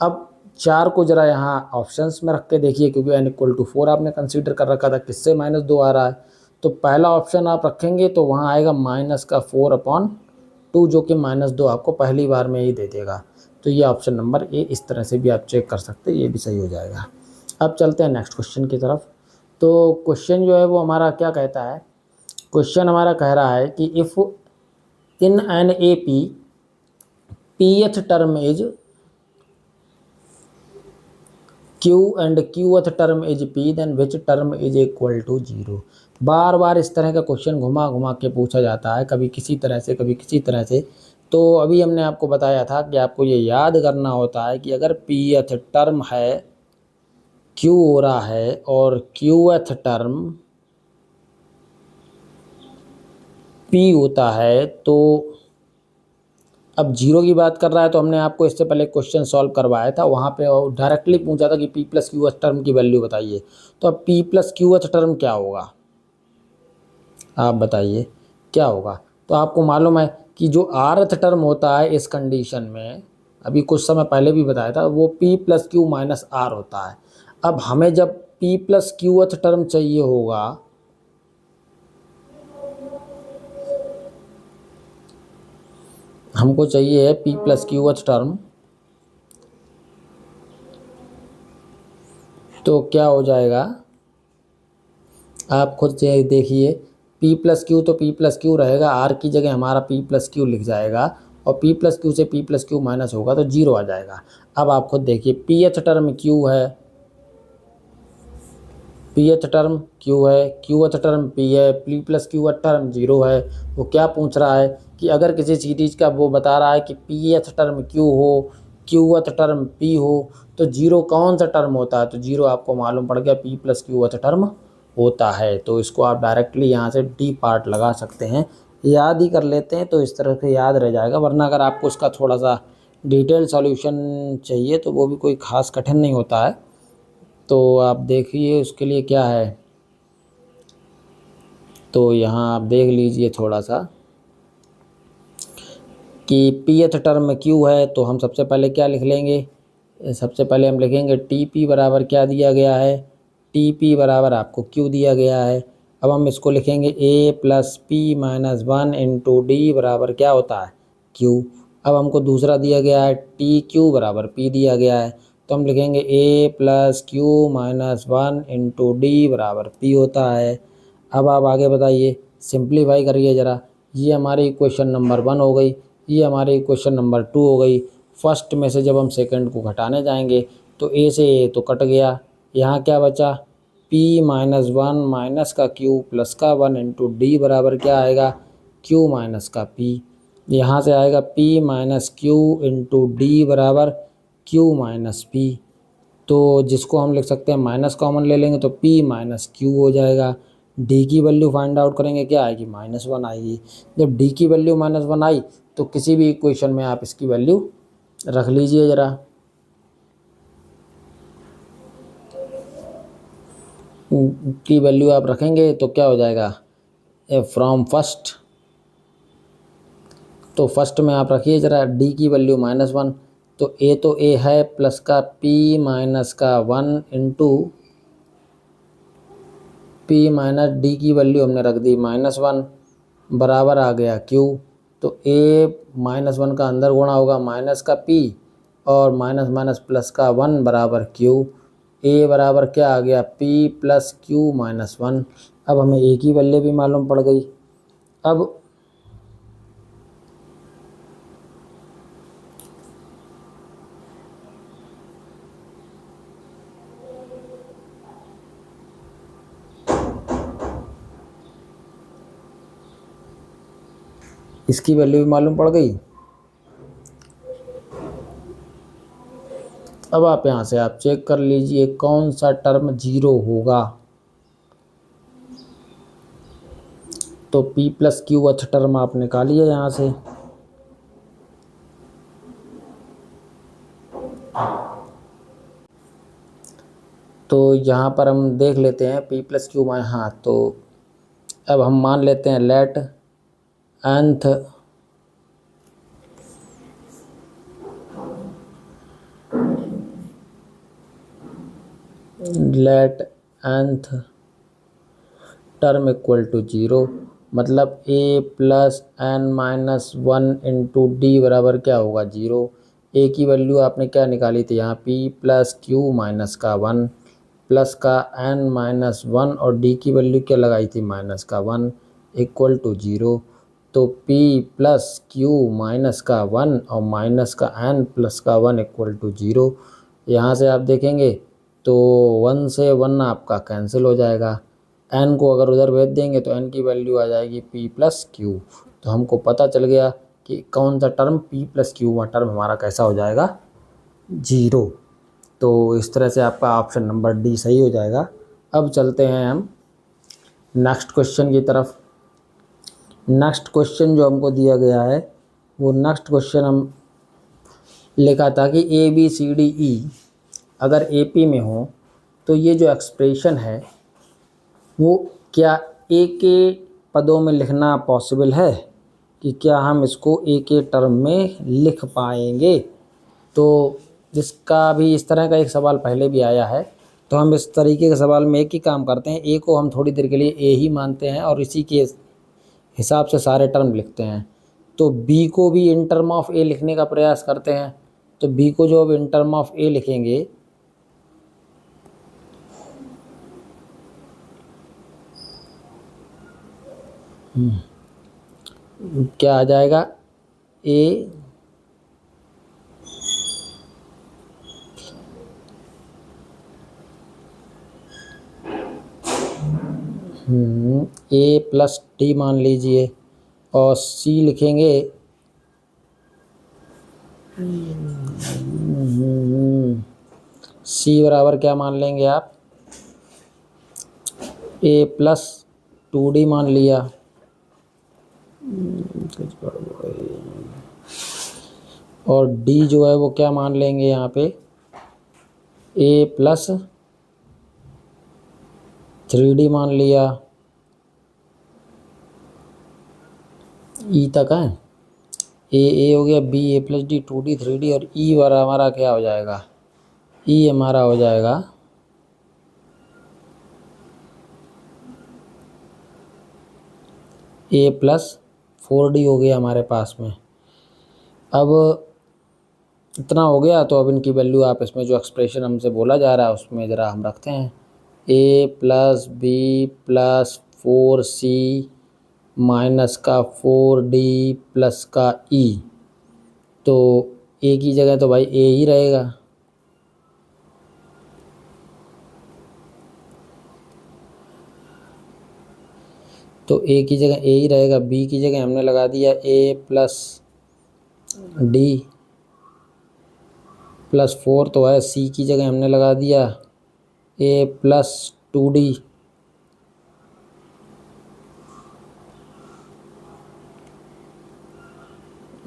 अब 4 को ज़रा यहाँ ऑप्शंस में रख के देखिए, क्योंकि n इक्वल टू 4 आपने कंसीडर कर रखा था, किससे -2 आ रहा है, तो पहला ऑप्शन आप रखेंगे तो वहाँ आएगा -4/2 जो कि -2 आपको पहली बार में ही दे देगा। तो ये ऑप्शन नंबर ए, इस तरह से भी आप चेक कर सकते हैं, ये भी सही हो जाएगा। अब चलते हैं नेक्स्ट क्वेश्चन की तरफ। तो क्वेश्चन जो है वो हमारा क्या कहता है, क्वेश्चन हमारा कह रहा है कि if in an A P pth term is q and qth term is p, then which term is equal to 0। बार बार इस तरह का क्वेश्चन घुमा घुमा के पूछा जाता है, कभी किसी तरह से कभी किसी तरह से। तो अभी हमने आपको बताया था कि आपको ये याद करना होता है कि अगर pth टर्म है q हो रहा है और qth टर्म p होता है, तो अब 0 की बात कर रहा है तो हमने आपको इससे पहले क्वेश्चन सॉल्व करवाया था, वहाँ पे डायरेक्टली पूछा था कि p+qth टर्म की वैल्यू बताइए। तो अब p+qth टर्म क्या होगा, आप बताइए क्या होगा। तो आपको मालूम है कि जो rth टर्म होता है इस कंडीशन में, अभी कुछ समय पहले भी बताया था, वो p+q - r होता है। अब हमें जब p+qth टर्म चाहिए होगा, हमको चाहिए p+qth टर्म, तो क्या हो जाएगा आप खुद से देखिए, p+q तो p+q रहेगा, r की जगह हमारा p+q लिख जाएगा और p+q से p+q माइनस होगा तो 0 आ जाएगा। अब आप खुद देखिए, pth टर्म q है, pth टर्म q है, qth टर्म p है, p+q टर्म 0 है। वो क्या पूछ रहा है कि अगर किसी सीरीज का वो बता रहा है कि pth टर्म q हो, qth टर्म p हो, तो 0 कौन सा टर्म होता है, तो 0 आपको मालूम पड़ गया p+qth टर्म होता है। तो इसको आप डायरेक्टली यहाँ से डी पार्ट लगा सकते हैं, याद ही कर लेते हैं तो इस तरह से याद रह जाएगा। वरना अगर आपको इसका थोड़ा सा डिटेल सॉल्यूशन चाहिए तो वो भी कोई ख़ास कठिन नहीं होता है। तो आप देखिए उसके लिए क्या है, तो यहाँ आप देख लीजिए थोड़ा सा कि pth टर्म q है, तो हम सबसे पहले क्या लिख लेंगे, सबसे पहले हम लिखेंगे tp बराबर क्या दिया गया है, tp बराबर आपको q दिया गया है। अब हम इसको लिखेंगे a + p - 1 × d बराबर क्या होता है q। अब हमको दूसरा दिया गया है tq बराबर p दिया गया है, तो हम लिखेंगे a + q - 1 × d बराबर p होता है। अब आप आगे बताइए, सिंप्लीफाई करिए ज़रा। ये हमारी इक्वेशन नंबर 1 हो गई, ये हमारी इक्वेशन नंबर 2 हो गई। फर्स्ट में से जब हम सेकंड को घटाने जाएंगे तो a से a तो कट गया, यहाँ क्या बचा p - 1 माइनस का q प्लस का 1 × d बराबर क्या आएगा q माइनस का p। यहाँ से आएगा p - q × d बराबर q माइनस p। तो जिसको हम लिख सकते हैं माइनस कॉमन ले लेंगे तो p - q हो जाएगा। d की वैल्यू फाइंड आउट करेंगे, क्या आएगी -1 आएगी। जब d की वैल्यू -1 आई तो किसी भी इक्वेशन में आप इसकी वैल्यू रख लीजिए ज़रा। की वैल्यू आप रखेंगे तो क्या हो जाएगा, फ्रॉम फर्स्ट, तो फर्स्ट में आप रखिए ज़रा d की वैल्यू -1, तो a है प्लस का p माइनस का 1 × p माइनस d की वैल्यू हमने रख दी -1 बराबर आ गया q। तो a-1 का अंदर गुणा होगा माइनस का p और माइनस माइनस प्लस का 1 बराबर q। a बराबर क्या आ गया p प्लस क्यू माइनस 1। अब हमें a की वैल्यू भी मालूम पड़ गई। अब इसकी वैल्यू भी मालूम पड़ गई। अब आप यहाँ से आप चेक कर लीजिए कौन सा टर्म 0 होगा। तो p प्लस क्यू अच्छा टर्म आप निकालिए यहाँ से। तो यहाँ पर हम देख लेते हैं p प्लस क्यू में, हाँ तो अब हम मान लेते हैं let nth term equal to 0, मतलब a plus n minus 1 into D बराबर क्या होगा 0। a की वैल्यू आपने क्या निकाली थी यहाँ p प्लस क्यू माइनस का 1 प्लस का n माइनस 1 और d की वैल्यू क्या लगाई थी माइनस का 1 इक्वल टू 0। तो p प्लस क्यू माइनस का 1 और माइनस का n प्लस का 1 इक्वल टू 0। यहाँ से आप देखेंगे तो 1 से 1 आपका कैंसिल हो जाएगा। n को अगर उधर भेज देंगे तो n की वैल्यू आ जाएगी p प्लस क्यू। तो हमको पता चल गया कि कौन सा टर्म p प्लस क्यू वाला टर्म हमारा कैसा हो जाएगा 0। तो इस तरह से आपका ऑप्शन नंबर डी सही हो जाएगा। अब चलते हैं हम नेक्स्ट क्वेश्चन की तरफ। नेक्स्ट क्वेश्चन जो हमको दिया गया है वो नेक्स्ट क्वेश्चन हम लिखा था कि A B C D E अगर ए पी में हो तो ये जो एक्सप्रेशन है वो क्या ए के पदों में लिखना पॉसिबल है, कि क्या हम इसको ए के टर्म में लिख पाएंगे। तो जिसका भी इस तरह का एक सवाल पहले भी आया है, तो हम इस तरीके के सवाल में एक ही काम करते हैं, ए को हम थोड़ी देर के लिए ए ही मानते हैं और इसी के हिसाब से सारे टर्म लिखते हैं। तो बी को भी इन टर्म ऑफ ए लिखने का प्रयास करते हैं। तो बी को जो अब इन टर्म ऑफ ए लिखेंगे क्या आ जाएगा ए प्लस डी मान लीजिए और सी लिखेंगे सी बराबर क्या मान लेंगे आप ए प्लस 2d मान लिया। और डी जो है वो क्या मान लेंगे यहाँ पे ए प्लस 3d मान लिया। ई तक है, ए हो गया, बी ए प्लस डी 2d 3d और ई वाला हमारा क्या हो जाएगा ई हमारा हो जाएगा ए प्लस 4d हो गया हमारे पास में। अब इतना हो गया तो अब इनकी वैल्यू आप इसमें जो एक्सप्रेशन हमसे बोला जा रहा है उसमें ज़रा हम रखते हैं A plus B plus 4c minus का 4d प्लस का ई। तो ए की जगह तो भाई ए ही रहेगा, तो ए की जगह ए ही रहेगा। बी की जगह हमने लगा दिया ए प्लस डी प्लस 4 तो है। सी की जगह हमने लगा दिया ए प्लस 2d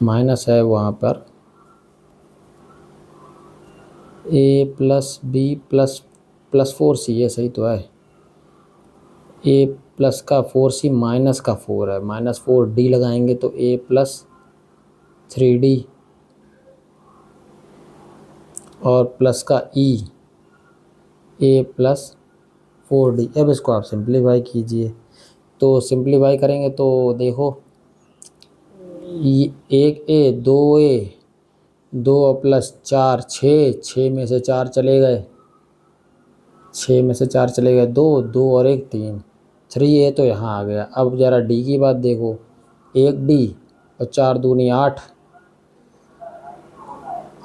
माइनस है वहाँ पर A plus B plus plus 4c, ये सही तो है। ए प्लस का 4c माइनस का 4 है, माइनस 4d लगाएंगे तो ए प्लस 3d और प्लस का ई ए प्लस 4d। अब इसको आप सिंप्लीफाई कीजिए। तो सिंप्लीफाई करेंगे तो देखो एक ए, दो प्लस चार, छः में से चार चले गए, दो और एक तीन, 3a तो यहाँ आ गया। अब ज़रा डी की बात देखो, एक डी और चार दूनी आठ,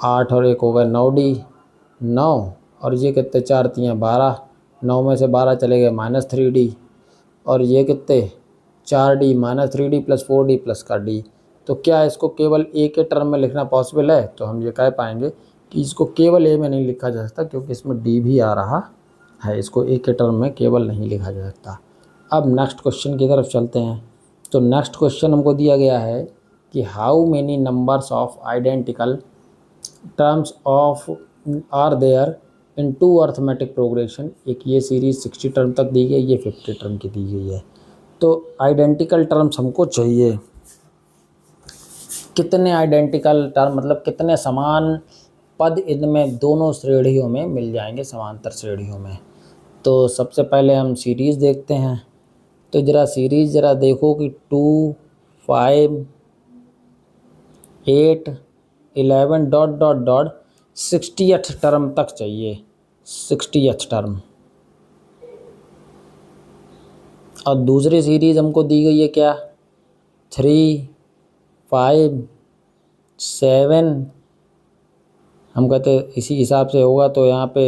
और एक हो गया 9d, 9 और ये कितने, चार तियाँ 12, 9 में से 12 चले गए -3d, और ये कितने 4d -3d plus 4d plus का d। तो क्या इसको केवल ए के टर्म में लिखना पॉसिबल है? तो हम ये कह पाएंगे कि इसको केवल ए में नहीं लिखा जा सकता, क्योंकि इसमें डी भी आ रहा है, इसको ए के टर्म में केवल नहीं लिखा जा सकता। अब नेक्स्ट क्वेश्चन की तरफ चलते हैं। तो नेक्स्ट क्वेश्चन हमको दिया गया है कि how many numbers of identical terms of are there in two arithmetic progression. एक ये सीरीज 60 टर्म तक दी गई, ये 50 टर्म की दी गई है। तो आइडेंटिकल टर्म्स हमको चाहिए, कितने आइडेंटिकल टर्म मतलब कितने समान पद इनमें दोनों श्रेणियों में मिल जाएंगे, समांतर श्रेणियों में। तो सबसे पहले हम सीरीज़ देखते हैं। तो ज़रा सीरीज़ ज़रा देखो कि 2, 5, 8, 11 dot dot dot 60th term तक चाहिए, 60th टर्म। और दूसरी सीरीज़ हमको दी गई है क्या, 3, 5, 7, हम कहते इसी हिसाब से होगा तो यहाँ पे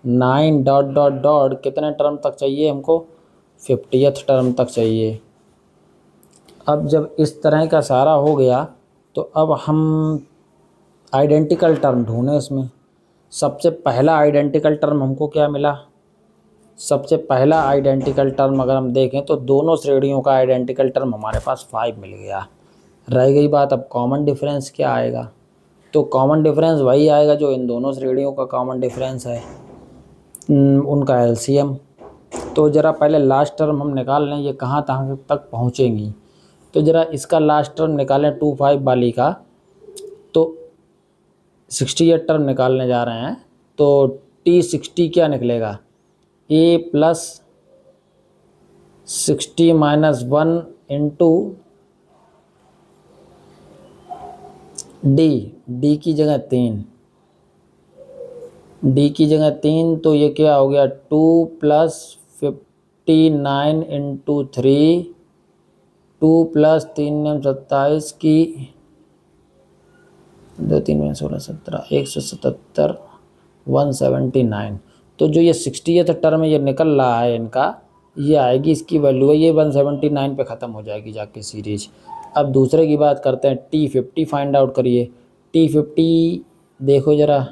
9 डॉट डॉट डॉट कितने टर्म तक चाहिए हमको, 50th टर्म तक चाहिए। अब जब इस तरह का सारा हो गया तो अब हम आइडेंटिकल टर्म ढूंढें इसमें। सबसे पहला आइडेंटिकल टर्म हमको क्या मिला, सबसे पहला आइडेंटिकल टर्म अगर हम देखें तो दोनों श्रेणियों का आइडेंटिकल टर्म हमारे पास 5 मिल गया। रह गई बात अब कॉमन डिफरेंस क्या आएगा। तो कॉमन डिफरेंस वही आएगा जो इन दोनों श्रेणियों का कॉमन डिफरेंस है, उनका एलसीएम। तो ज़रा पहले लास्ट टर्म हम निकाल लें, ये कहाँ तक पहुँचेंगी। तो ज़रा इसका लास्ट टर्म निकालें 2, 5 वाली का, तो 60th टर्म निकालने जा रहे हैं। तो T60 क्या निकलेगा, a plus 60 minus 1 into d की जगह 3, तो ये क्या हो गया 2 प्लस 59 इंटू 3, 2 प्लस 3 27 की 2 3 में 16 17 177 179। तो जो ये 60th टर्म ये निकल रहा है इनका, ये आएगी, इसकी वैल्यू है ये 179 पे ख़त्म हो जाएगी जाके सीरीज। अब दूसरे की बात करते हैं, T50 फाइंड आउट करिए। T50 देखो ज़रा,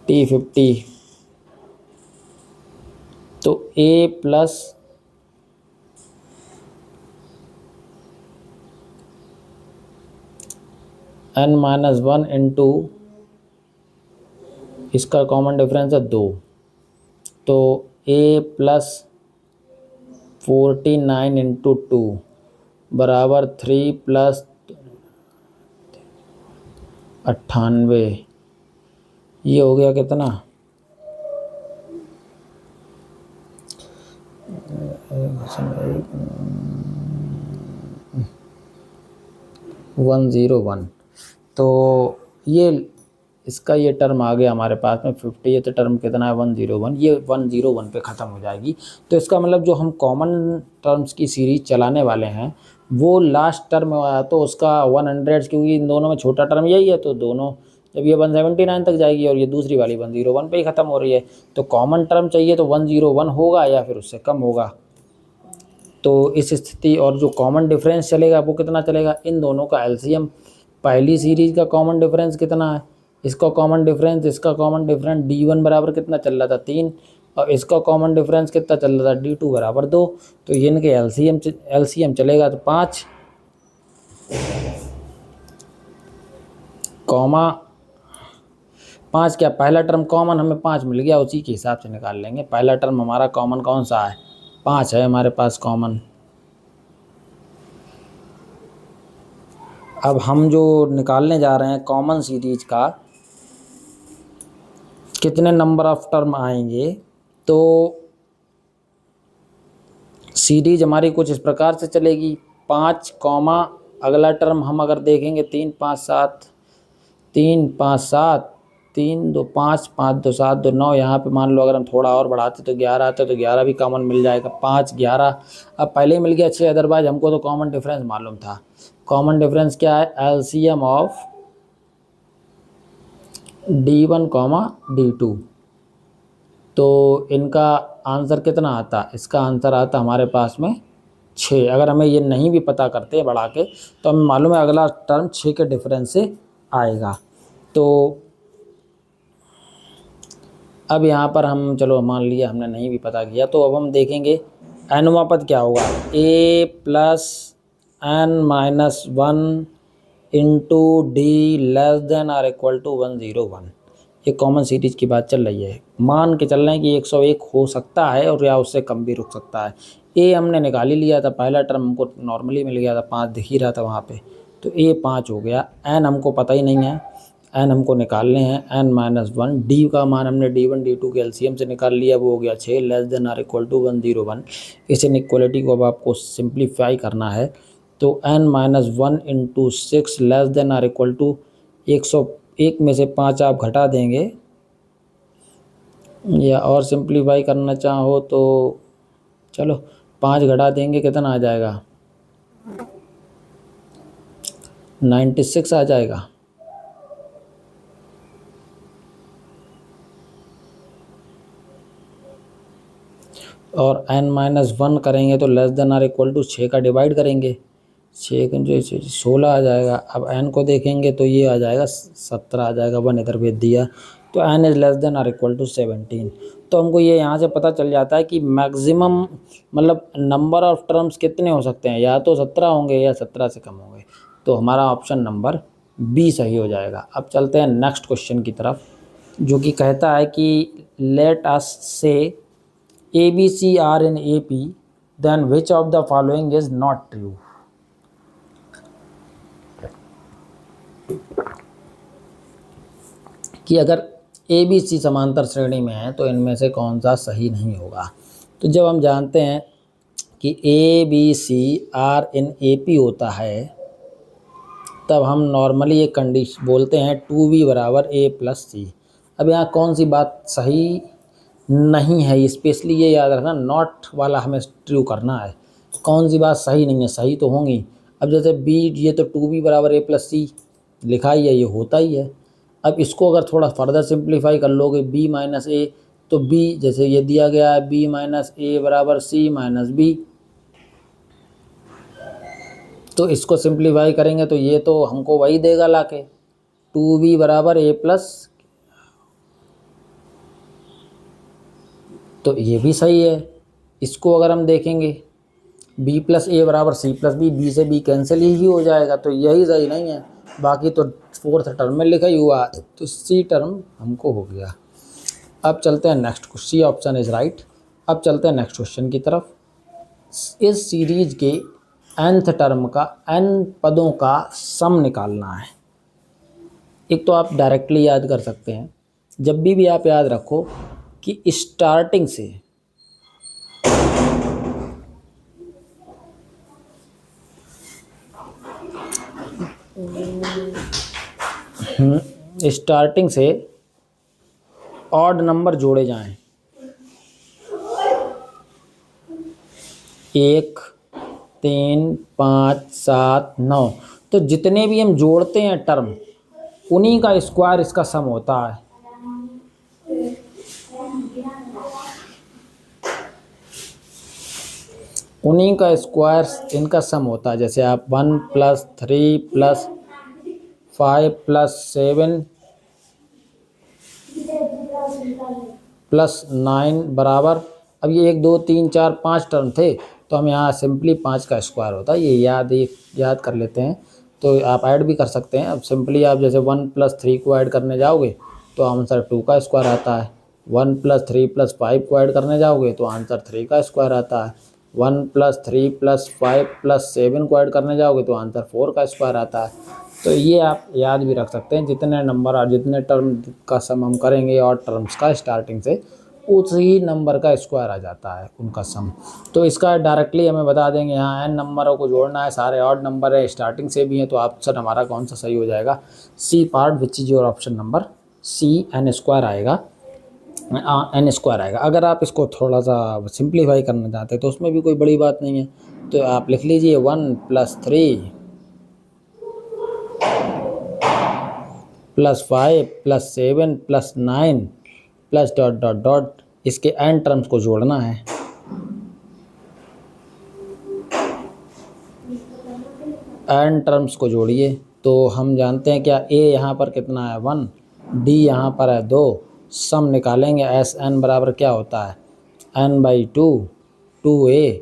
T50 तो a प्लस n-1 इंटू इसका कॉमन डिफरेंस है 2, तो a प्लस 49 इंटू 2 बराबर 3 प्लस 98। ये हो गया कितना, 101। तो ये इसका ये टर्म आ गया हमारे पास में। 50th टर्म कितना है, 101। ये 101 पे ख़त्म हो जाएगी। तो इसका मतलब जो हम कॉमन टर्म्स की सीरीज चलाने वाले हैं वो लास्ट टर्म आया तो उसका 100, क्योंकि इन दोनों में छोटा टर्म यही है, तो दोनों जब ये 179 तक जाएगी और ये दूसरी वाली 101 पे ही ख़त्म हो रही है, तो कॉमन टर्म चाहिए तो 101 होगा या फिर उससे कम होगा। तो इस स्थिति, और जो कॉमन डिफरेंस चलेगा वो कितना चलेगा, इन दोनों का एलसीएम। पहली सीरीज़ का कॉमन डिफरेंस कितना है, इसका कॉमन डिफरेंस, इसका कॉमन डिफरेंस D1 बराबर कितना चल रहा था 3, और इसका कॉमन डिफरेंस कितना चल रहा था D2 बराबर 2। तो ये इनके एलसीएम चलेगा तो 5, कॉमा 5 क्या, पहला टर्म कॉमन हमें 5 मिल गया, उसी के हिसाब से निकाल लेंगे। पहला टर्म हमारा कॉमन कौन सा है, 5 है हमारे पास कॉमन। अब हम जो निकालने जा रहे हैं कॉमन सीरीज का कितने नंबर ऑफ टर्म आएंगे, तो सीरीज हमारी कुछ इस प्रकार से चलेगी। 5 कॉमा अगला टर्म हम अगर देखेंगे 3 5 7, 3 5 7, 3 2 5, 5 2 7 2 9, यहाँ पे मान लो अगर हम थोड़ा और बढ़ाते तो 11 आता तो 11 भी कॉमन मिल जाएगा, 5 11 अब पहले ही मिल गया 6, अदरवाइज हमको तो कॉमन डिफरेंस मालूम था। कॉमन डिफरेंस क्या है, LCM of D1 comma D2। तो इनका आंसर कितना आता, इसका आंसर आता हमारे पास में 6। अगर हमें ये नहीं भी पता करते बढ़ा के तो हमें मालूम है अगला टर्म 6 के डिफरेंस से आएगा। तो अब यहाँ पर हम चलो मान लिया हमने नहीं भी पता किया, तो अब हम देखेंगे अनुपात क्या होगा, a plus n minus 1 into D less than or equal to 101। ये कॉमन सीरीज की बात चल रही है, मान के चल रहे हैं कि 101 हो सकता है और या उससे कम भी रुक सकता है। a हमने निकाल ही लिया था, पहला टर्म हमको नॉर्मली मिल गया था, 5 दिख ही रहा था वहाँ पे, तो a 5 हो गया। n हमको पता ही नहीं है, n हमको निकालने हैं, n माइनस 1। डी का मान हमने D1 D2 के एलसीएम से निकाल लिया, वो हो गया 6 less than or equal to 101। इस इनइक्वालिटी को अब आपको सिंप्लीफाई करना है, तो n minus 1 into 6 less than or equal to 101 में से 5 आप घटा देंगे, या और सिंप्लीफाई करना चाहो तो चलो 5 घटा देंगे, कितना आ जाएगा 96 आ जाएगा। और n माइनस 1 करेंगे तो less than or equal to 6 का डिवाइड करेंगे, 6 जो 16 आ जाएगा। अब n को देखेंगे तो ये आ जाएगा 17 आ जाएगा, 1 इधर भेज दिया, तो n is less than or equal to 17। तो हमको ये यहाँ से पता चल जाता है कि मैक्सिमम मतलब नंबर ऑफ टर्म्स कितने हो सकते हैं, या तो 17 होंगे या 17 से कम होंगे। तो हमारा ऑप्शन नंबर बी सही हो जाएगा। अब चलते हैं नेक्स्ट क्वेश्चन की तरफ, जो कि कहता है कि लेट अस से ABC are in AP, then which of the following is not true? कि अगर ABC समांतर श्रेणी में है तो इनमें से कौन सा सही नहीं होगा। तो जब हम जानते हैं कि ABC R in AP होता है, तब हम नॉर्मली एक कंडीशन बोलते हैं 2B बराबर A प्लस C। अब यहाँ कौन सी बात सही नहीं है, स्पेशली ये याद रखना, नॉट वाला हमें ट्रू करना है, कौन सी बात सही नहीं है, सही तो होंगी। अब जैसे बी, ये तो 2B बराबर A प्लस C लिखा ही है, ये होता ही है। अब इसको अगर थोड़ा फर्दर सिंप्लीफाई कर लोगे, B माइनस A, तो B जैसे ये दिया गया है B माइनस A बराबर C माइनस B, तो इसको सिंप्लीफाई करेंगे तो ये तो हमको वही देगा लाके 2B बराबर A प्लस, तो ये भी सही है। इसको अगर हम देखेंगे B प्लस A बराबर C प्लस B, B से B कैंसिल ही हो जाएगा, तो यही सही नहीं है। बाकी तो फोर्थ टर्म में लिखा ही हुआ, तो C टर्म हमको हो गया। अब चलते हैं next, C option is right. अब चलते हैं नेक्स्ट क्वेश्चन की तरफ। इस सीरीज के nth टर्म का n पदों का सम निकालना है। एक तो आप डायरेक्टली याद कर सकते हैं, जब भी आप याद रखो कि स्टार्टिंग से ऑड नंबर जोड़े जाएं, 1 3 5 7 9, तो जितने भी हम जोड़ते हैं टर्म, उन्हीं का स्क्वायर इसका सम होता है। उन्हीं का स्क्वायर इनका सम होता है। जैसे आप 1 प्लस 3 प्लस 5 प्लस 7 प्लस 9 बराबर, अब ये 1 2 3 4 5 टर्म थे, तो हम यहाँ सिंपली 5 का स्क्वायर होता है, ये याद कर लेते हैं। तो आप ऐड भी कर सकते हैं। अब सिंपली आप जैसे 1 प्लस 3 को ऐड करने जाओगे तो आंसर 2 का स्क्वायर आता है, 1 प्लस 3 प्लस 5 को ऐड करने जाओगे तो आंसर 3 का स्क्वायर आता है, 1 प्लस 3 प्लस 5 प्लस 7 को ऐड करने जाओगे तो आंसर 4 का स्क्वायर आता है। तो ये आप याद भी रख सकते हैं, जितने नंबर और जितने टर्म का सम हम करेंगे और टर्म्स का स्टार्टिंग से, उसी नंबर का स्क्वायर आ जाता है उनका सम। तो इसका डायरेक्टली हमें बता देंगे, यहाँ n नंबरों को जोड़ना है, सारे ऑड नंबर है, स्टार्टिंग से भी हैं, तो ऑप्शन हमारा कौन सा सही हो जाएगा, C part, which is your option number C, n square आएगा, n स्क्वायर आएगा। अगर आप इसको थोड़ा सा सिंप्लीफाई करना चाहते हैं तो उसमें भी कोई बड़ी बात नहीं है, तो आप लिख लीजिए 1 + 3 + 5 + 7 + 9 प्लस डॉट डॉट डॉट, इसके n टर्म्स को जोड़ना है। n टर्म्स को जोड़िए तो हम जानते हैं क्या, a यहाँ पर कितना है 1, d यहाँ पर है 2, सम निकालेंगे एस n बराबर क्या होता है n/2 2a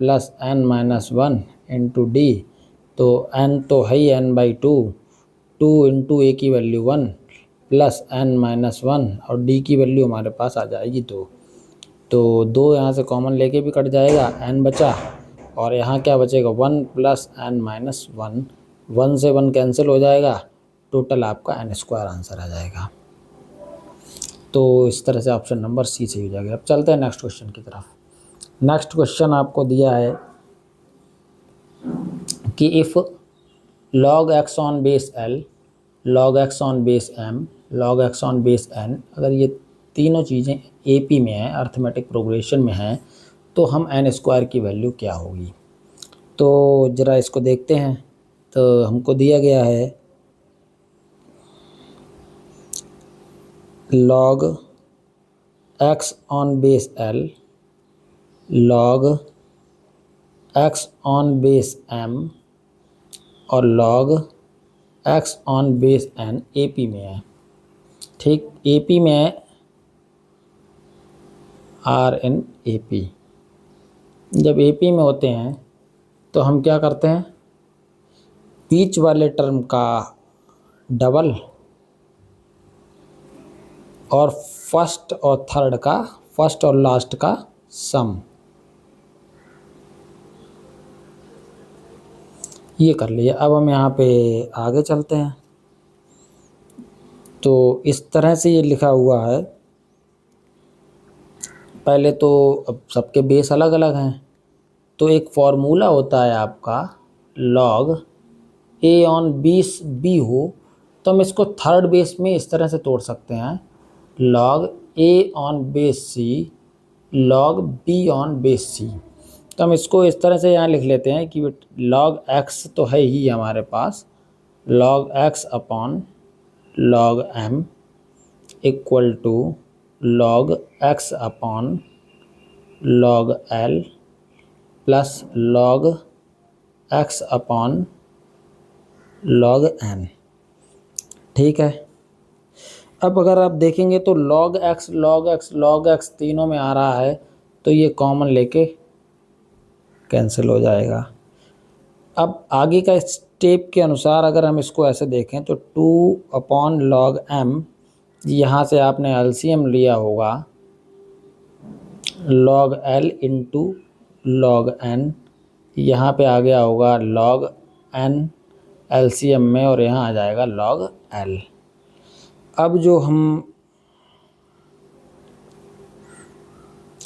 + n-1 into D, तो n तो है ही n/2, 2 इंटू a की वैल्यू 1 + n-1 और d की वैल्यू हमारे पास आ जाएगी 2, तो 2 यहाँ से कॉमन लेके भी कट जाएगा, n बचा, और यहाँ क्या बचेगा 1 + n-1, 1 से 1 कैंसिल हो जाएगा, टोटल आपका n स्क्वायर आंसर आ जाएगा। तो इस तरह से ऑप्शन नंबर सी सही हो जाएगा। अब चलते हैं नेक्स्ट क्वेश्चन की तरफ। नेक्स्ट क्वेश्चन आपको दिया है कि if log x on base l, log x on base m, log x on base n, अगर ये तीनों चीज़ें AP में हैं, अर्थमेटिक प्रोग्रेशन में हैं, तो हम n स्क्वायर की वैल्यू क्या होगी। तो ज़रा इसको देखते हैं। तो हमको दिया गया है log x on base l, log x on base m और log x on base n AP में है। ठीक, AP में है, R in AP। जब AP में होते हैं तो हम क्या करते हैं, बीच वाले टर्म का डबल और फर्स्ट और थर्ड का, फर्स्ट और लास्ट का सम, ये कर लिए। अब हम यहाँ पे आगे चलते हैं। तो इस तरह से ये लिखा हुआ है। पहले तो अब सबके बेस अलग अलग हैं, तो एक फॉर्मूला होता है आपका, log a on base b हो तो हम इसको थर्ड बेस में इस तरह से तोड़ सकते हैं, log a on base c log b on base c। तो हम इसको इस तरह से यहाँ लिख लेते हैं कि log x तो है ही हमारे पास, log x upon log m equal to log x upon log l plus log x upon log n। ठीक है, अब अगर आप देखेंगे तो log x तीनों में आ रहा है, तो ये कॉमन लेके कैंसिल हो जाएगा। अब आगे का स्टेप के अनुसार अगर हम इसको ऐसे देखें तो 2/log m, यहाँ से आपने LCM लिया होगा log l into log n, यहाँ पे आ गया होगा log n LCM में, और यहाँ आ जाएगा log l। अब जो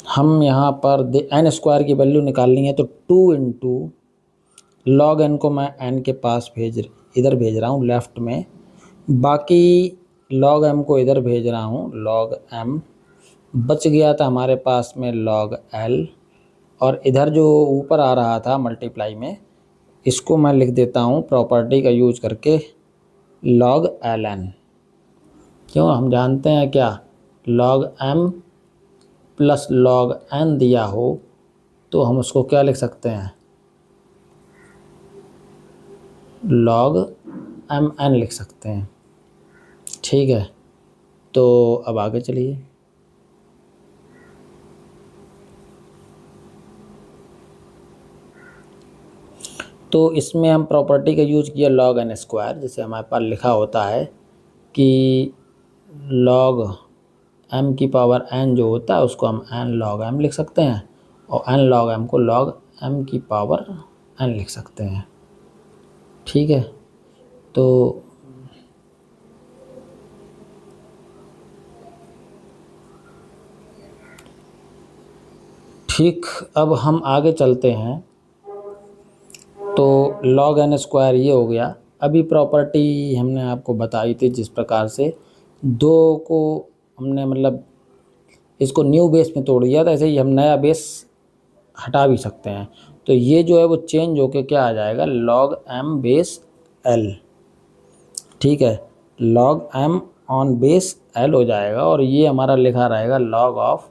हम यहाँ पर n स्क्वायर की वैल्यू निकालनी है, तो 2 इंटू log n को मैं n के पास इधर भेज रहा हूँ लेफ़्ट में, बाकी log m को इधर भेज रहा हूँ log m, बच गया था हमारे पास में log l, और इधर जो ऊपर आ रहा था मल्टीप्लाई में, इसको मैं लिख देता हूँ प्रॉपर्टी का यूज करके log ln। क्यों, हम जानते हैं क्या, log m plus log n दिया हो तो हम उसको क्या लिख सकते हैं, log mn लिख सकते हैं। ठीक है, तो अब आगे चलिए। तो इसमें हम प्रॉपर्टी का यूज किया log n स्क्वायर, जैसे हमारे पास लिखा होता है कि log m की पावर n जो होता है उसको हम n log m लिख सकते हैं, और n log m को log m की पावर n लिख सकते हैं। ठीक है, तो ठीक, अब हम आगे चलते हैं। तो log n स्क्वायर ये हो गया। अभी प्रॉपर्टी हमने आपको बताई थी जिस प्रकार से दो को हमने मतलब इसको न्यू बेस में तोड़ दिया था, ऐसे ही हम नया बेस हटा भी सकते हैं। तो ये जो है वो चेंज होके क्या आ जाएगा, log m बेस l। ठीक है, log m on base l हो जाएगा और ये हमारा लिखा रहेगा log ऑफ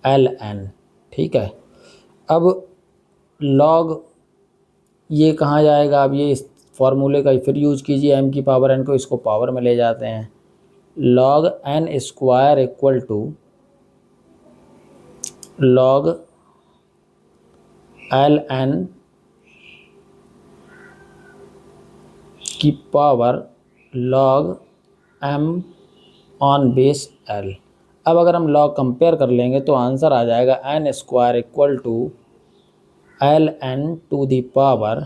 ln। ठीक है, अब log ये कहाँ जाएगा, अब ये इस फॉर्मूले का फिर यूज कीजिए, m की पावर n को इसको पावर में ले जाते हैं। log n square equal to log ln की power log m on base l। अब अगर हम log कंपेयर कर लेंगे तो आंसर आ जाएगा n square equal to ln to the power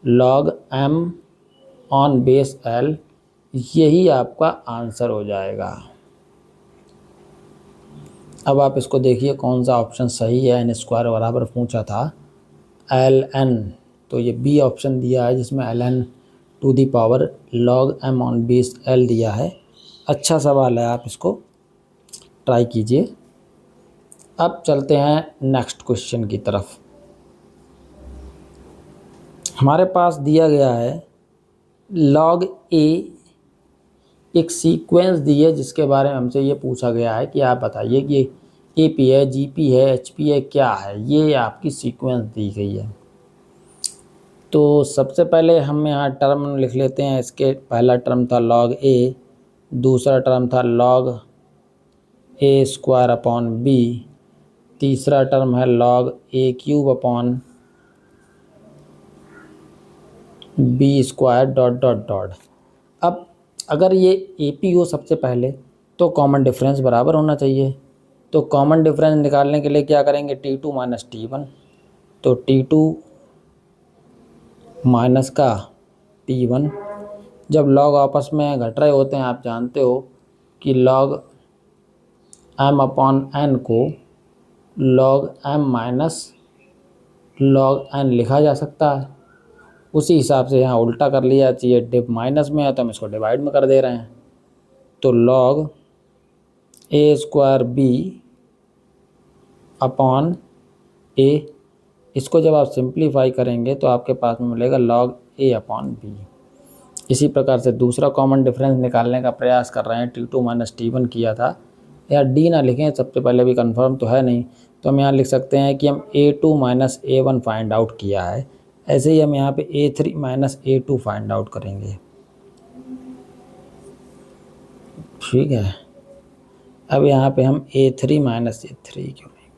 log m on base l। यही आपका आंसर हो जाएगा। अब आप इसको देखिए कौन सा ऑप्शन सही है। n स्क्वायर बराबर पूछा था ln, तो ये बी ऑप्शन दिया है जिसमें ln to the power log m on base l दिया है। अच्छा सवाल है, आप इसको ट्राई कीजिए। अब चलते हैं नेक्स्ट क्वेश्चन की तरफ। हमारे पास दिया गया है log a, एक सीक्वेंस दी है जिसके बारे में हमसे ये पूछा गया है कि आप बताइए कि ए पी है, जी पी है, एच पी है, क्या है। ये आपकी सीक्वेंस दी गई है। तो सबसे पहले हम यहाँ टर्म लिख लेते हैं। इसके पहला टर्म था log a, दूसरा टर्म था log a square upon b, तीसरा टर्म है log a cube upon b square dot dot dot. अब अगर ये ए पी हो सबसे पहले तो कॉमन डिफरेंस बराबर होना चाहिए। तो कॉमन डिफरेंस निकालने के लिए क्या करेंगे, T2 माइनस T1। तो T2 माइनस का T1, जब लॉग आपस में घट रहे होते हैं आप जानते हो कि log m अपॉन n को log m minus log n लिखा जा सकता है। उसी हिसाब से यहाँ उल्टा कर लिया चाहिए, डिव माइनस में है तो हम इसको डिवाइड में कर दे रहे हैं। तो log a square b upon a, इसको जब आप सिंप्लीफाई करेंगे तो आपके पास में मिलेगा log a अपॉन b। इसी प्रकार से दूसरा कॉमन डिफरेंस निकालने का प्रयास कर रहे हैं। T2 माइनस T1 किया था, या डी ना लिखें, सबसे पहले भी कंफर्म तो है नहीं, तो हम यहाँ लिख सकते हैं कि हम A2 minus A1 find out किया है। ऐसे ही हम यहाँ पे A3 minus A2 find out करेंगे। ठीक है, अब यहाँ पे हम A3 माइनस A3 क्यों नहीं,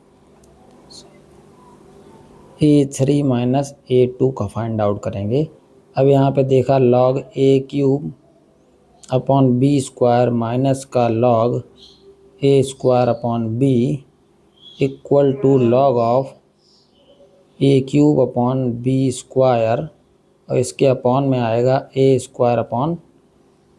A3 माइनस A2 का फाइंड आउट करेंगे। अब यहाँ पे देखा log a cube upon b square minus का log a square upon b equal to log of a cube upon b square, और इसके अपॉन में आएगा a स्क्वायर अपॉन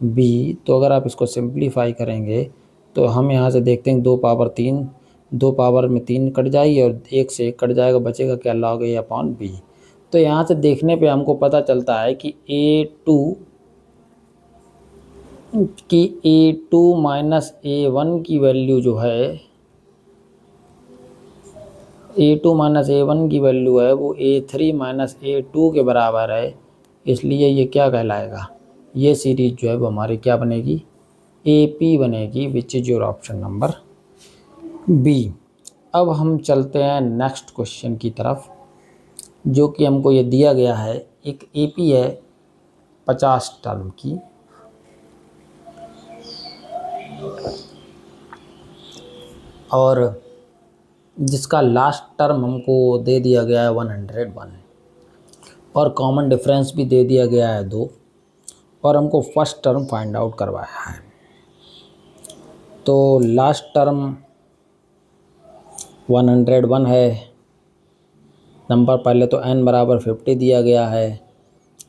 b। तो अगर आप इसको सिंप्लीफाई करेंगे तो हम यहाँ से देखते हैं 2 पावर 3, 2 पावर में 3 कट जाएगी और 1 से 1 कट जाएगा, बचेगा क्या, log a अपॉन b। तो यहाँ से देखने पे हमको पता चलता है कि A2 माइनस A1 की वैल्यू जो है, A2 माइनस A1 की वैल्यू है वो A3 माइनस A2 के बराबर है। इसलिए ये क्या कहलाएगा, ये सीरीज जो है वो हमारी क्या बनेगी, AP बनेगी, विच is your option number B। अब हम चलते हैं नेक्स्ट क्वेश्चन की तरफ, जो कि हमको ये दिया गया है। एक AP है 50 टर्म की, और जिसका लास्ट टर्म हमको दे दिया गया है 101, और कॉमन डिफरेंस भी दे दिया गया है 2, और हमको फर्स्ट टर्म फाइंड आउट करवाया है। तो लास्ट टर्म 101 है, नंबर पहले तो n बराबर 50 दिया गया है,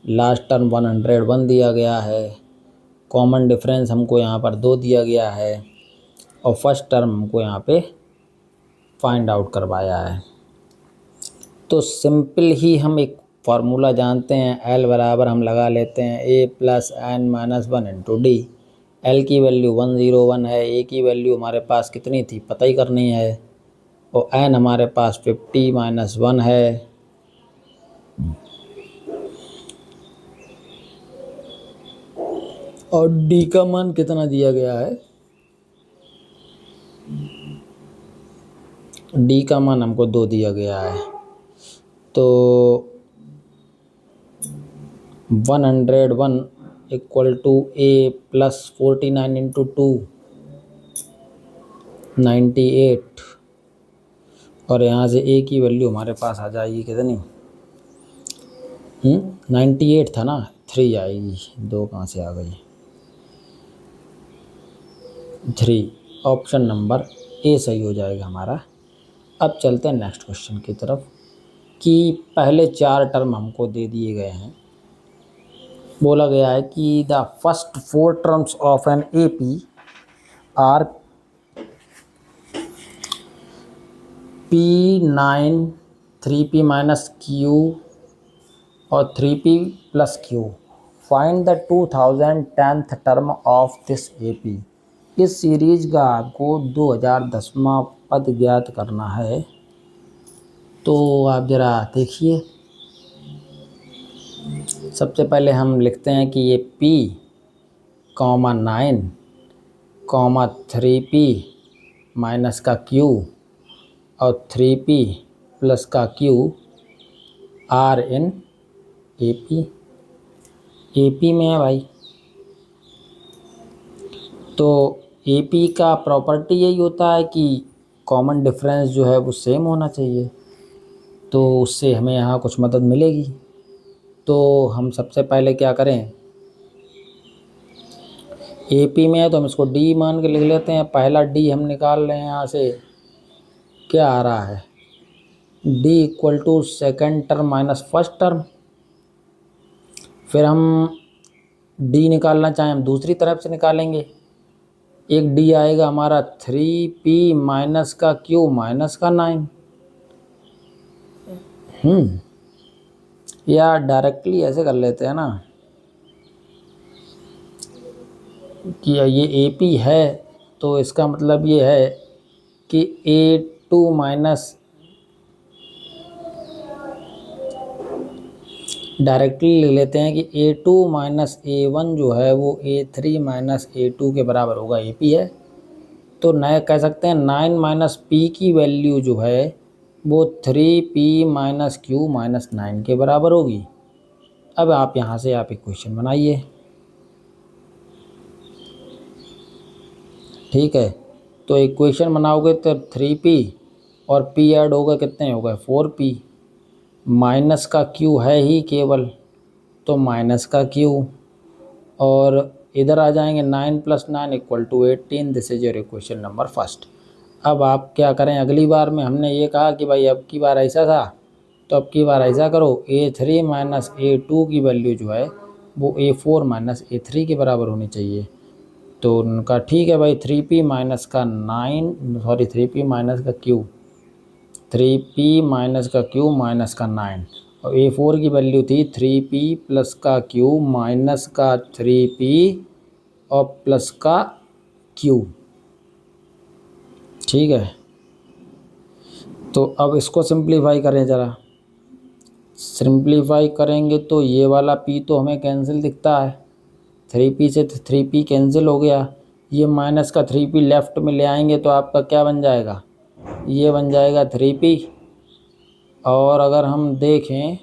लास्ट टर्म 101 दिया गया है, कॉमन डिफरेंस हमको यहाँ पर 2 दिया गया है, और फर्स्ट टर्म हमको यहाँ पे फाइंड आउट करवाया है। तो सिंपल ही हम एक फार्मूला जानते हैं, एल बराबर हम लगा लेते हैं A plus N minus one into D. L की वैल्यू 101 है, ए की वैल्यू हमारे पास कितनी थी पता ही करनी है, और एन हमारे पास 50 माइनस 1 है। और डी का मान कितना दिया गया है, डी का मान हमको 2 दिया गया है। तो 101 equal to A plus 49 into 2 98, और यहाँ से ए की वैल्यू हमारे पास आ जाएगी कितनी, 98 था ना, 3 आएगी, 2 कहाँ से आ गई, 3। ऑप्शन नंबर ए सही हो जाएगा हमारा। अब चलते हैं नेक्स्ट क्वेश्चन की तरफ कि पहले 4 टर्म हमको दे दिए गए हैं। बोला गया है कि the first 4 terms of an A P are P9 3P minus Q और 3P plus Q. Find the 2010th term of this AP। इस सीरीज का आपको 2010वां पद ज्ञात करना है। तो आप ज़रा देखिए, सबसे पहले हम लिखते हैं कि ये P, 9, 3P माइनस का Q और 3P प्लस का Q आर इन AP में है भाई। तो AP का प्रॉपर्टी यही होता है कि कॉमन डिफरेंस जो है वो सेम होना चाहिए, तो उससे हमें यहाँ कुछ मदद मिलेगी। तो हम सबसे पहले क्या करें, AP में है तो हम इसको D मान के लिख लेते हैं। पहला D हम निकाल रहे हैं, यहाँ से क्या आ रहा है, D equal to second term minus first term. फिर हम D निकालना चाहें हम दूसरी तरफ से निकालेंगे। एक D आएगा हमारा 3P माइनस का Q माइनस का 9। या डायरेक्टली ऐसे कर लेते हैं ना कि ये AP है, तो इसका मतलब ये है कि A2 माइनस, डायरेक्टली ले लेते हैं कि A2 माइनस A1 जो है वो A3 माइनस A2 के बराबर होगा, AP है। तो नए कह सकते हैं 9 माइनस P की वैल्यू जो है वो 3P माइनस Q माइनस 9 के बराबर होगी। अब आप यहाँ से आप इक्वेशन बनाइए, ठीक है। तो इक्वेशन बनाओगे तो 3P और P ऐड होगा, कितने हो गए 4P, माइनस का Q है ही केवल, तो माइनस का Q, और इधर आ जाएंगे 9 plus 9 equal to 18। This is your equation number first. अब आप क्या करें, अगली बार में हमने ये कहा कि भाई अब की बार ऐसा था, तो अब की बार ऐसा करो, A3 माइनस A2 की वैल्यू जो है वो A4 माइनस A3 के बराबर होनी चाहिए। तो उनका ठीक है भाई, 3P माइनस का 3P माइनस का Q, 3P माइनस का Q माइनस का 9, और A4 की वैल्यू थी 3P प्लस का Q माइनस का 3P और प्लस का Q, ठीक है। तो अब इसको सिंप्लीफाई करें ज़रा, सिंप्लीफाई करेंगे तो ये वाला P तो हमें कैंसिल दिखता है, 3P से 3P कैंसिल हो गया, ये माइनस का 3P लेफ़्ट में ले आएंगे तो आपका क्या बन जाएगा, ये बन जाएगा 3P। और अगर हम देखें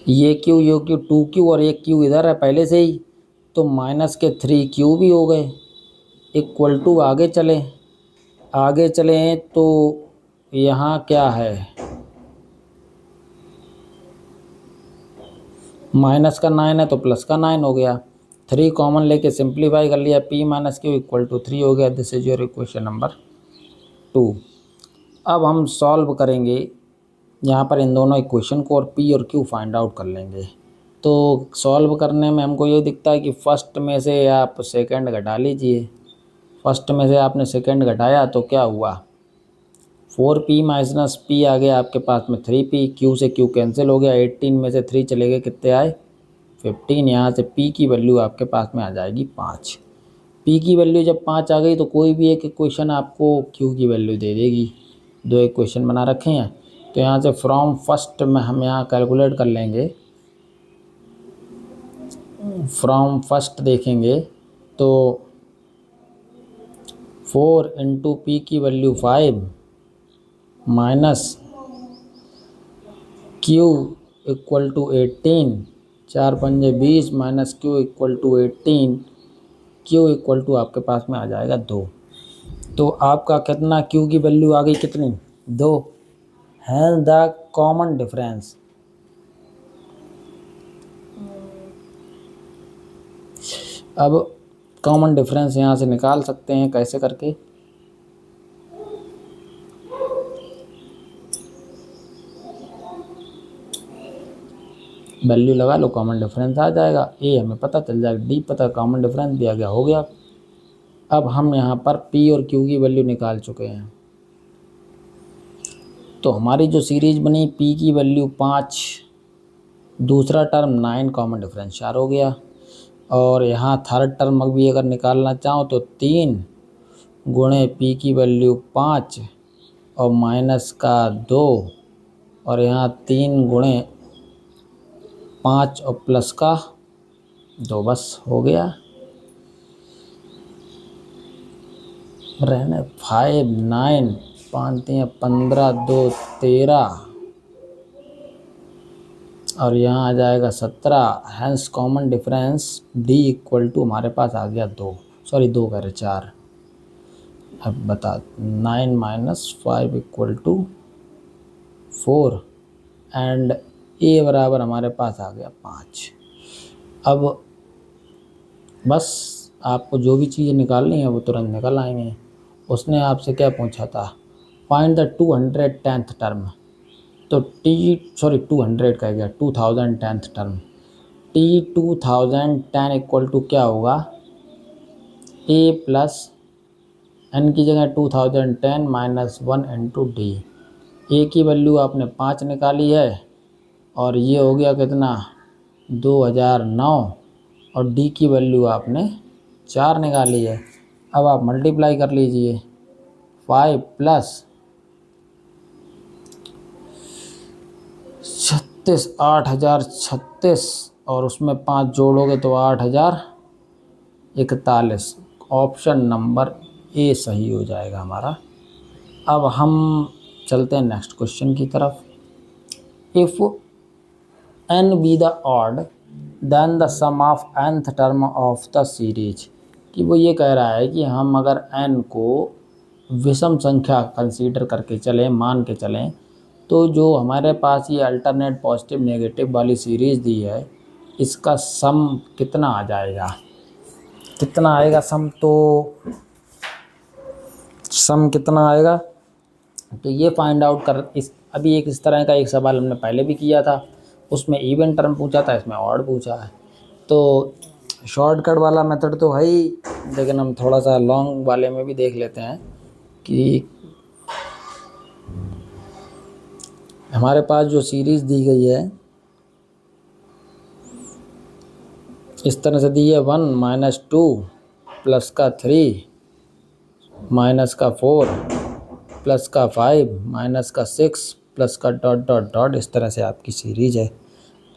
ये Q 2Q और एक Q इधर है पहले से ही, तो माइनस के 3Q भी हो गए, इक्वल टू आगे चलें तो यहाँ क्या है, माइनस का 9 है तो प्लस का 9 हो गया, 3 कॉमन लेके सिंप्लीफाई कर लिया, P minus Q equal to 3 हो गया। This is your equation number 2। अब हम सॉल्व करेंगे यहाँ पर इन दोनों इक्वेशन को और P और Q फाइंड आउट कर लेंगे। तो सॉल्व करने में हमको ये दिखता है कि फर्स्ट में से आप सेकंड घटा लीजिए, फर्स्ट में से आपने सेकंड घटाया तो क्या हुआ, 4p माइनस p आ गया आपके पास में 3p, q से q कैंसिल हो गया, 18 में से 3 चले गए, कितने आए 15। यहाँ से p की वैल्यू आपके पास में आ जाएगी 5। p की वैल्यू जब 5 आ गई तो कोई भी एक इक्वेशन आपको q की वैल्यू दे देगी। दो इक्वेशन बना रखे हैं, तो यहाँ से फ्रॉम फर्स्ट में हम यहाँ कैलकुलेट कर लेंगे। फ्रॉम फर्स्ट देखेंगे तो 4 इंटू पी की value 5 minus Q equal to 18, 4 पंजे 20 minus Q equal to 18, Q equal to आपके पास में आ जाएगा 2। तो आपका कितना क्यू की वैल्यू आ गई, कितनी 2। है द कॉमन डिफरेंस। अब कॉमन डिफरेंस यहाँ से निकाल सकते हैं, कैसे करके, वैल्यू लगा लो, कॉमन डिफरेंस आ जाएगा, ए हमें पता चल जाएगा, डी पता, कॉमन डिफरेंस भी आ गया, हो गया। अब हम यहाँ पर पी और क्यू की वैल्यू निकाल चुके हैं, तो हमारी जो सीरीज बनी पी की वैल्यू 5, दूसरा टर्म 9, कॉमन डिफरेंस 4 हो गया। और यहाँ थर्ड टर्म भी अगर निकालना चाहो तो 3 गुणे पी की वैल्यू 5 और माइनस का 2, और यहाँ 3 गुणे 5 और प्लस का 2, बस हो गया। रहने 5 9 5 3 15 2 13 और यहाँ आ जाएगा 17। Hence common difference D equal to हमारे पास आ गया 2, सॉरी 2 करे 4। अब बता 9 माइनस 5 इक्वल टू 4 एंड ए बराबर हमारे पास आ गया 5। अब बस आपको जो भी चीज़ें निकालनी है वो तुरंत निकल आएंगे। उसने आपसे क्या पूछा था, फाइंड द 210th टर्म, तो 200 कह गया, 2010th term, T2010 equal to क्या होगा, ए प्लस एन की जगह 2010 माइनस 1 इंटू डी। ए की वैल्यू आपने 5 निकाली है और ये हो गया कितना 2009, और डी की वैल्यू आपने 4 निकाली है। अब आप मल्टीप्लाई कर लीजिए, 5 प्लस 36, 8036 और उसमें 5 जोड़ोगे तो 8041। ऑप्शन नंबर ए सही हो जाएगा हमारा। अब हम चलते हैं नेक्स्ट क्वेश्चन की तरफ। If n be the odd then the sum of nth term of the series, कि वो ये कह रहा है कि हम अगर n को विषम संख्या कंसीडर करके चलें, मान के चलें, तो जो हमारे पास ये अल्टरनेट पॉजिटिव नेगेटिव वाली सीरीज़ दी है, इसका सम कितना आ जाएगा, कितना आएगा सम, तो सम कितना आएगा, तो ये फाइंड आउट कर। अभी इस तरह का एक सवाल हमने पहले भी किया था, उसमें इवन टर्म पूछा था, इसमें ऑड पूछा है। तो शॉर्टकट वाला मेथड तो है ही, लेकिन हम थोड़ा सा लॉन्ग वाले में भी देख लेते हैं कि हमारे पास जो सीरीज़ दी गई है इस तरह से दी है, 1 माइनस 2 प्लस का 3 माइनस का 4 प्लस का 5 माइनस का 6 प्लस का डॉट डॉट डॉट, इस तरह से आपकी सीरीज है।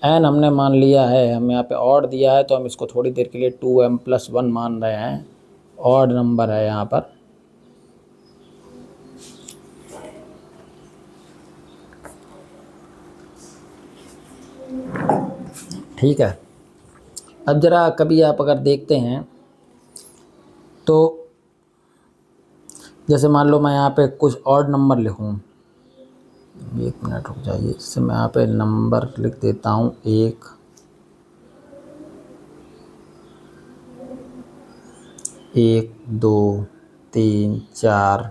एन हमने मान लिया है, हम यहाँ पे ऑड दिया है तो हम इसको थोड़ी देर के लिए 2m+1 मान रहे हैं, ऑड नंबर है यहाँ पर। ठीक है, अब ज़रा कभी आप अगर देखते हैं तो जैसे मान लो मैं यहाँ पे कुछ ऑड नंबर लिखूँ, 1 मिनट रुक जाइए, इससे मैं यहाँ पे नंबर लिख देता हूँ 1 1 2 3 4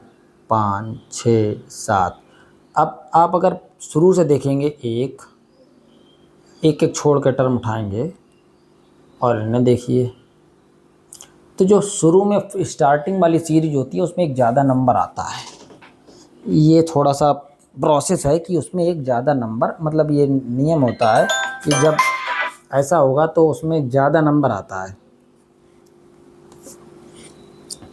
5 6 7। अब आप अगर शुरू से देखेंगे एक एक छोड़ के टर्म उठाएंगे और इन्हें देखिए, तो जो शुरू में स्टार्टिंग वाली सीरीज होती है उसमें एक ज़्यादा नंबर आता है। ये थोड़ा सा प्रोसेस है कि उसमें एक ज़्यादा नंबर, मतलब ये नियम होता है कि जब ऐसा होगा तो उसमें ज़्यादा नंबर आता है,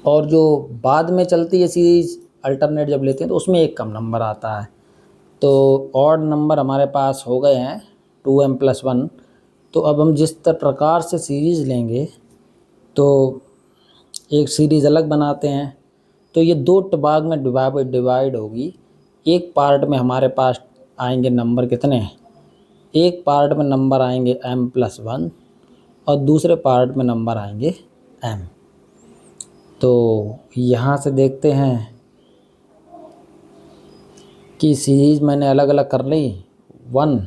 और जो बाद में चलती है सीरीज अल्टरनेट जब लेते हैं तो उसमें एक कम नंबर आता है। तो ऑड नंबर हमारे पास हो गए हैं 2m+1। तो अब हम जिस प्रकार से सीरीज़ लेंगे तो एक सीरीज़ अलग बनाते हैं। तो ये दो भाग में डिवाइड होगी। एक पार्ट में हमारे पास आएंगे नंबर कितने, एक पार्ट में नंबर आएंगे m+1 और दूसरे पार्ट में नंबर आएंगे m। तो यहाँ से देखते हैं कि सीरीज़ मैंने अलग अलग कर ली, 1,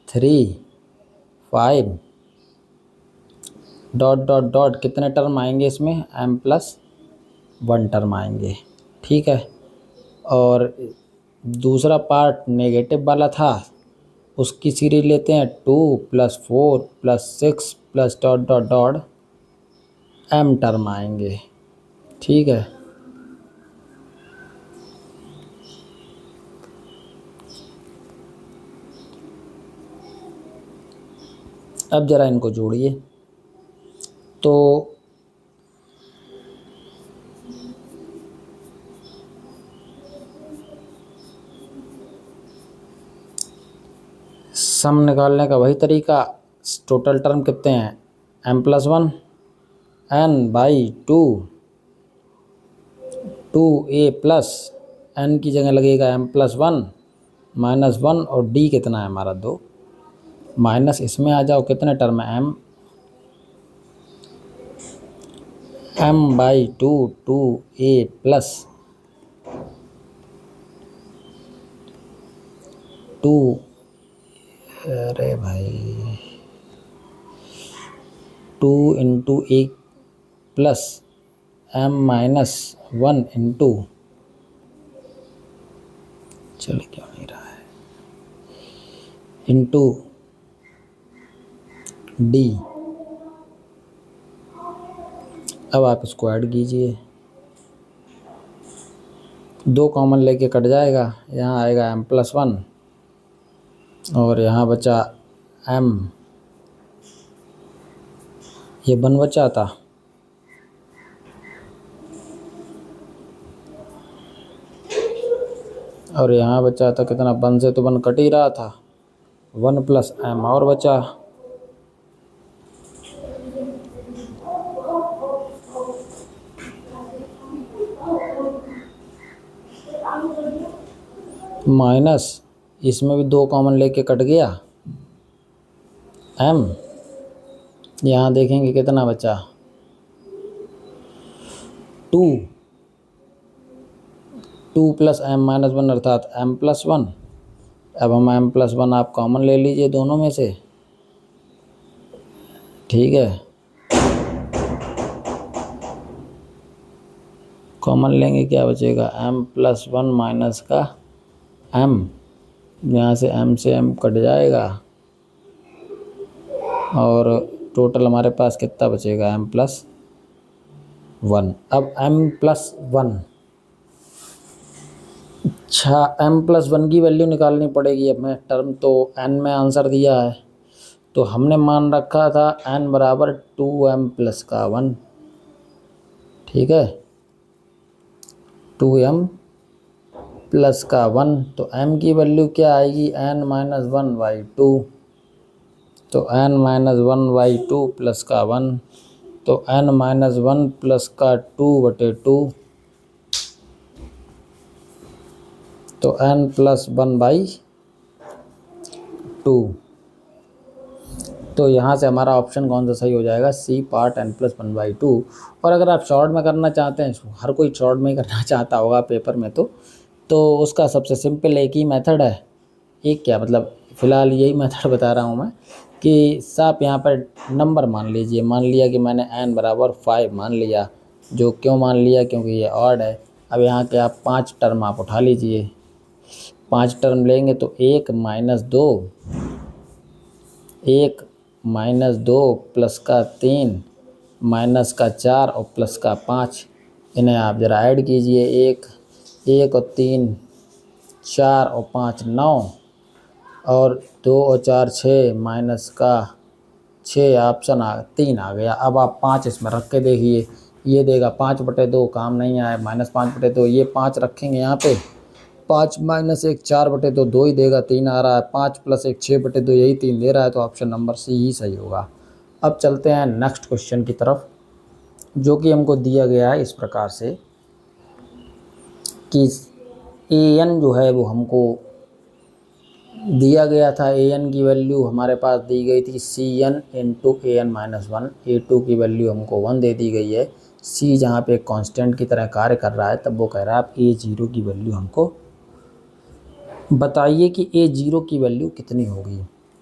3, 5 डॉट डॉट डॉट, कितने टर्म आएंगे इसमें, m+1 टर्म आएंगे। ठीक है, और दूसरा पार्ट नेगेटिव वाला था, उसकी सीरीज लेते हैं 2 + 4 + 6 + dot dot dot m term आएंगे। ठीक है, अब ज़रा इनको जोड़िए। तो सम निकालने का वही तरीका, टोटल टर्म कितने हैं, m+1 n/2, 2a plus n की जगह लगेगा m+1 -1, और d कितना है हमारा 2, माइनस इसमें आ जाओ कितने टर्म है m/2 2a प्लस 2, अरे भाई 2 × a प्लस m-1 इंटू, चल क्यों नहीं रहा है, इंटू d। अब आप इसको ऐड कीजिए, 2 कॉमन लेके कट जाएगा, यहाँ आएगा m+1 और यहाँ बचा m, ये 1 बचा था, और यहाँ बचा था कितना, 1 से तो 1 कट ही रहा था, 1 + m और बचा। माइनस इसमें भी 2 कॉमन लेके कट गया m, यहाँ देखेंगे कितना बचा, 2 + m-1 अर्थात m+1। अब हम m+1 आप कॉमन ले लीजिए दोनों में से। ठीक है, कॉमन लेंगे क्या बचेगा, m+1 माइनस का m, यहाँ से m से m कट जाएगा और टोटल हमारे पास कितना बचेगा, m+1। अब m+1, अच्छा m+1 की वैल्यू निकालनी पड़ेगी हमें। टर्म तो n में आंसर दिया है, तो हमने मान रखा था n बराबर 2m+1। ठीक है, 2m+1, तो m की वैल्यू क्या आएगी, n-1/2। तो n-1/2 प्लस का 1, तो n-1 प्लस का 2/2, तो n+1/2। तो यहाँ से हमारा ऑप्शन कौन सा सही हो जाएगा, सी पार्ट n+1/2। और अगर आप शॉर्ट में करना चाहते हैं, हर कोई शॉर्ट में करना चाहता होगा पेपर में, तो उसका सबसे सिंपल एक ही मेथड है। एक क्या मतलब, फ़िलहाल यही मेथड बता रहा हूँ मैं कि आप यहाँ पर नंबर मान लीजिए, मान लिया कि मैंने n बराबर 5 मान लिया, जो क्यों मान लिया, क्योंकि ये ऑड है। अब यहाँ के आप 5 टर्म आप उठा लीजिए, 5 टर्म लेंगे तो 1 - 2, 1 - 2 प्लस का 3 माइनस का 4 और प्लस का 5, इन्हें आप ज़रा ऐड कीजिए। 1 और 3 4 और 5 9, और 2 और 4 6, माइनस का 6 ऑप्शन 3 आ गया। अब आप 5 इसमें रख के देखिए, ये देगा 5/2, काम नहीं आए, -5/2, ये 5 रखेंगे यहाँ पे, 5 - 1 4/2, 2 ही देगा, 3 आ रहा है, 5 + 1 6/2, यही 3 दे रहा है, तो ऑप्शन नंबर सी ही सही होगा। अब चलते हैं नेक्स्ट क्वेश्चन की तरफ, जो कि हमको दिया गया है इस प्रकार से कि an जो है वो हमको दिया गया था। an की वैल्यू हमारे पास दी गई थी cn × an-1, a2 की वैल्यू हमको 1 दे दी गई है। c जहाँ पे कांस्टेंट की तरह कार्य कर रहा है, तब वो कह रहा है आप a0 की वैल्यू हमको बताइए कि a0 की वैल्यू कितनी होगी।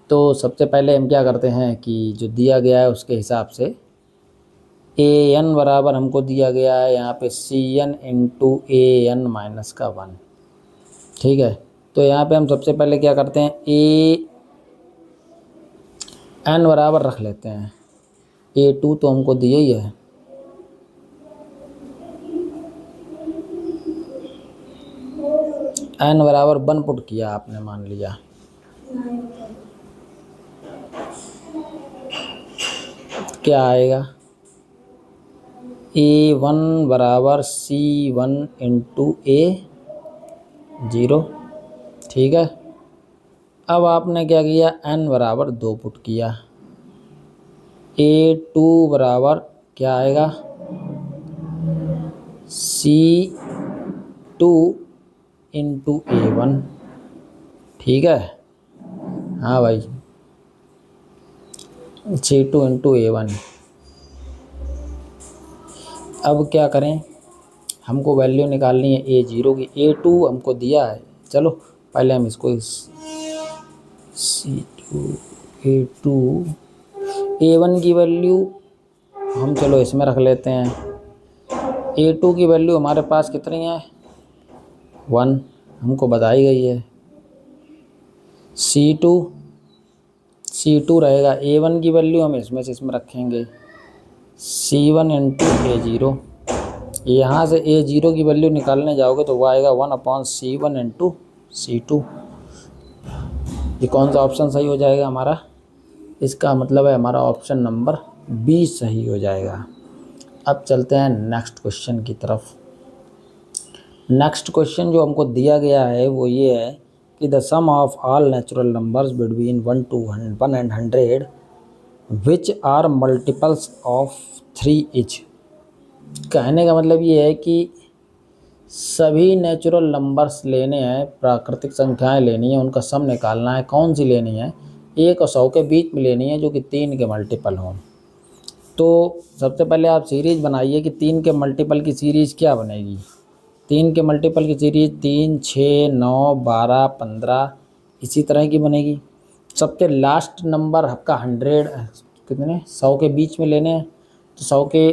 तो सबसे पहले हम क्या करते हैं कि जो दिया गया है उसके हिसाब से an बराबर हमको दिया गया है यहाँ पे cn × an-1, ठीक है। तो यहाँ पे हम सबसे पहले क्या करते हैं, an बराबर रख लेते हैं, a2 तो हमको दिया ही है, n बराबर 1 पुट किया आपने, मान लिया, क्या आएगा, a1 बराबर c1 × a0, ठीक है। अब आपने क्या किया, n बराबर 2 पुट किया, a2 बराबर क्या आएगा, c2 × a1, ठीक है। हाँ भाई, c2 × a1। अब क्या करें, हमको वैल्यू निकालनी है a0 की, a2 हमको दिया है, चलो पहले हम इसको c2 a2 a1 की वैल्यू हम चलो इसमें रख लेते हैं। a2 की वैल्यू हमारे पास कितनी है, 1 हमको बताई गई है। c2 रहेगा, a1 की वैल्यू हम इसमें रखेंगे, c1 × a0। यहाँ से a0 की वैल्यू निकालने जाओगे तो वो आएगा 1/c1 × c2। ये कौन सा ऑप्शन सही हो जाएगा हमारा, इसका मतलब है हमारा ऑप्शन नंबर बी सही हो जाएगा। अब चलते हैं नेक्स्ट क्वेश्चन की तरफ। नेक्स्ट क्वेश्चन जो हमको दिया गया है वो ये है कि the sum of all natural numbers between 1 to 1 and 100 which are multiples of 3 each. कहने का मतलब ये है कि सभी नेचुरल नंबर्स लेने हैं, प्राकृतिक संख्याएं लेनी है, उनका सम निकालना है, कौन सी लेनी है, 1 और 100 के बीच में लेनी है, जो कि 3 के मल्टीपल हों। तो सबसे पहले आप सीरीज़ बनाइए कि 3 के मल्टीपल की सीरीज़ क्या बनेगी। 3 के मल्टीपल की सीरीज़ 3 6 9 12 15 इसी तरह की बनेगी। सबसे लास्ट नंबर आपका 100 कितने 100 के बीच में लेने हैं, तो 100 के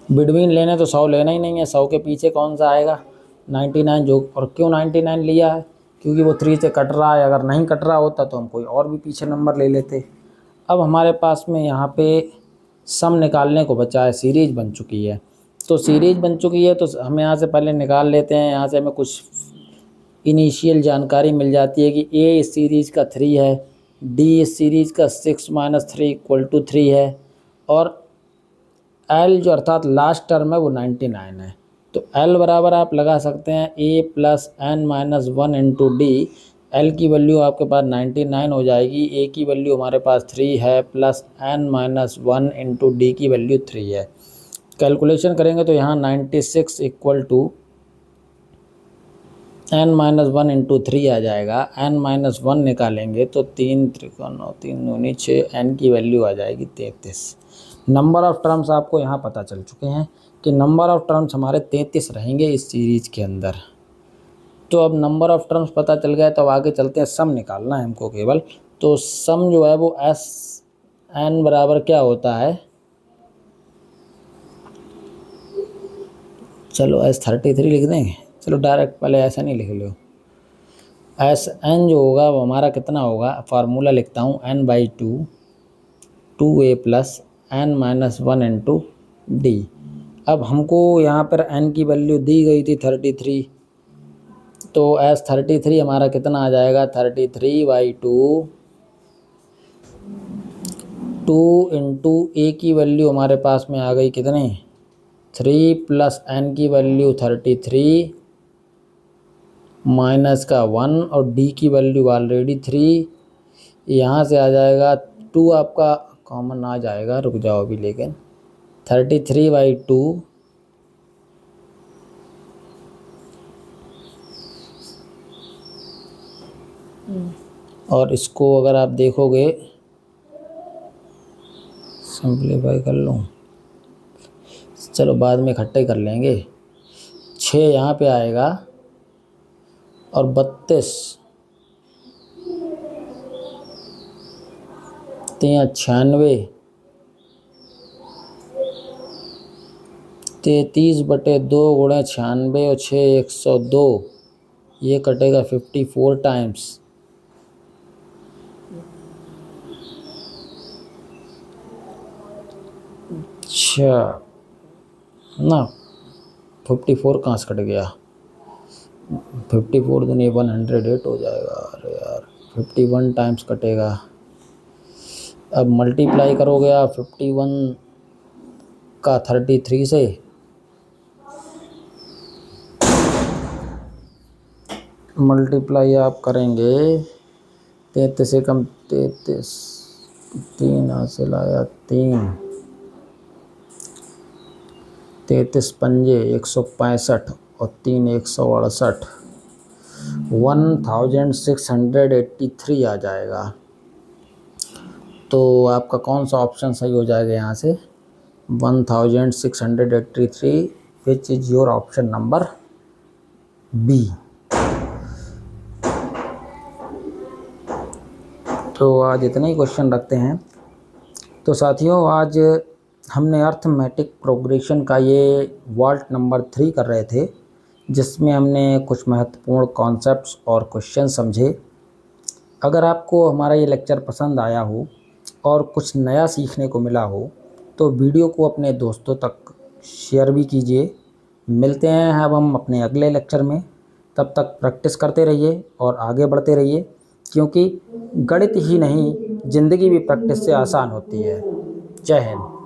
बिटवीन लेने, तो 100 लेना ही नहीं है, 100 के पीछे कौन सा आएगा 99, जो और क्यों 99 लिया है, क्योंकि वो 3 से कट रहा है, अगर नहीं कट रहा होता तो हम कोई और भी पीछे नंबर ले लेते। अब हमारे पास में यहाँ पे सम निकालने को बचा है, सीरीज़ बन चुकी है। तो सीरीज़ बन चुकी है तो हम यहाँ से पहले निकाल लेते हैं, यहाँ से हमें कुछ इनिशियल जानकारी मिल जाती है कि ए इस सीरीज़ का 3 है, डी इस सीरीज़ का 6 - 3 = 3 है, और एल जो अर्थात लास्ट टर्म है वो 99 है। तो एल बराबर आप लगा सकते हैं a + n - 1 × d। एल की वैल्यू आपके पास 99 हो जाएगी, ए की वैल्यू हमारे पास 3 है, प्लस n - 1 × d की वैल्यू 3 है। कैलकुलेशन करेंगे तो यहाँ 96 = n - 1 × 3 आ जाएगा। n - 1 निकालेंगे तो 3 त्रिकोण 3 दूनी 6, n की वैल्यू आ जाएगी 33। नंबर ऑफ़ टर्म्स आपको यहाँ पता चल चुके हैं कि नंबर ऑफ़ टर्म्स हमारे 33 रहेंगे इस सीरीज़ के अंदर। तो अब नंबर ऑफ़ टर्म्स पता चल गया, तो अब आगे चलते हैं, सम निकालना है हमको केवल। तो सम जो है वो n बराबर क्या होता है, चलो S33 लिख देंगे, चलो डायरेक्ट पहले ऐसा नहीं लिख लो। Sn जो होगा वो हमारा कितना होगा, फार्मूला लिखता हूँ n/2 2a + n minus 1 into D. अब हमको यहाँ पर n की वैल्यू दी गई थी 33, तो एस 33 हमारा कितना आ जाएगा, 33/2, 2 इंटू ए की वैल्यू हमारे पास में आ गई कितने, 3 प्लस n की वैल्यू 33 माइनस का 1 और डी की वैल्यू ऑलरेडी 3, यहाँ से आ जाएगा 2 आपका कॉमन आ जाएगा, रुक जाओ अभी, लेकिन 33/2 और इसको अगर आप देखोगे, सिंप्लीफाई कर लूँ, चलो बाद में इकट्ठे कर लेंगे, 6 यहाँ पे आएगा और 32, 96, 33/2 गुणे 96 और 6 102, ये कटेगा 54 टाइम्स। अच्छा ना, 54 कहाँ से कट गया, 54 दूनी 108 हो जाएगा, अरे यार 51 टाइम्स कटेगा। अब मल्टीप्लाई करोगे आप 51 का 33 से, मल्टीप्लाई आप करेंगे 33 से कम 33, 3 हासिल आया 3, 33 पंजे 165 और 3 168, 1683 आ जाएगा। तो आपका कौन सा ऑप्शन सही हो जाएगा यहाँ से, 1683, which is your option number B. तो आज इतने ही क्वेश्चन रखते हैं। तो साथियों, आज हमने अर्थमेटिक प्रोग्रेशन का ये वाल्ट नंबर 3 कर रहे थे, जिसमें हमने कुछ महत्वपूर्ण कॉन्सेप्ट्स और क्वेश्चन समझे। अगर आपको हमारा ये लेक्चर पसंद आया हो और कुछ नया सीखने को मिला हो तो वीडियो को अपने दोस्तों तक शेयर भी कीजिए। मिलते हैं अब हम अपने अगले लेक्चर में, तब तक प्रैक्टिस करते रहिए और आगे बढ़ते रहिए, क्योंकि गणित ही नहीं ज़िंदगी भी प्रैक्टिस से आसान होती है। जय हिंद।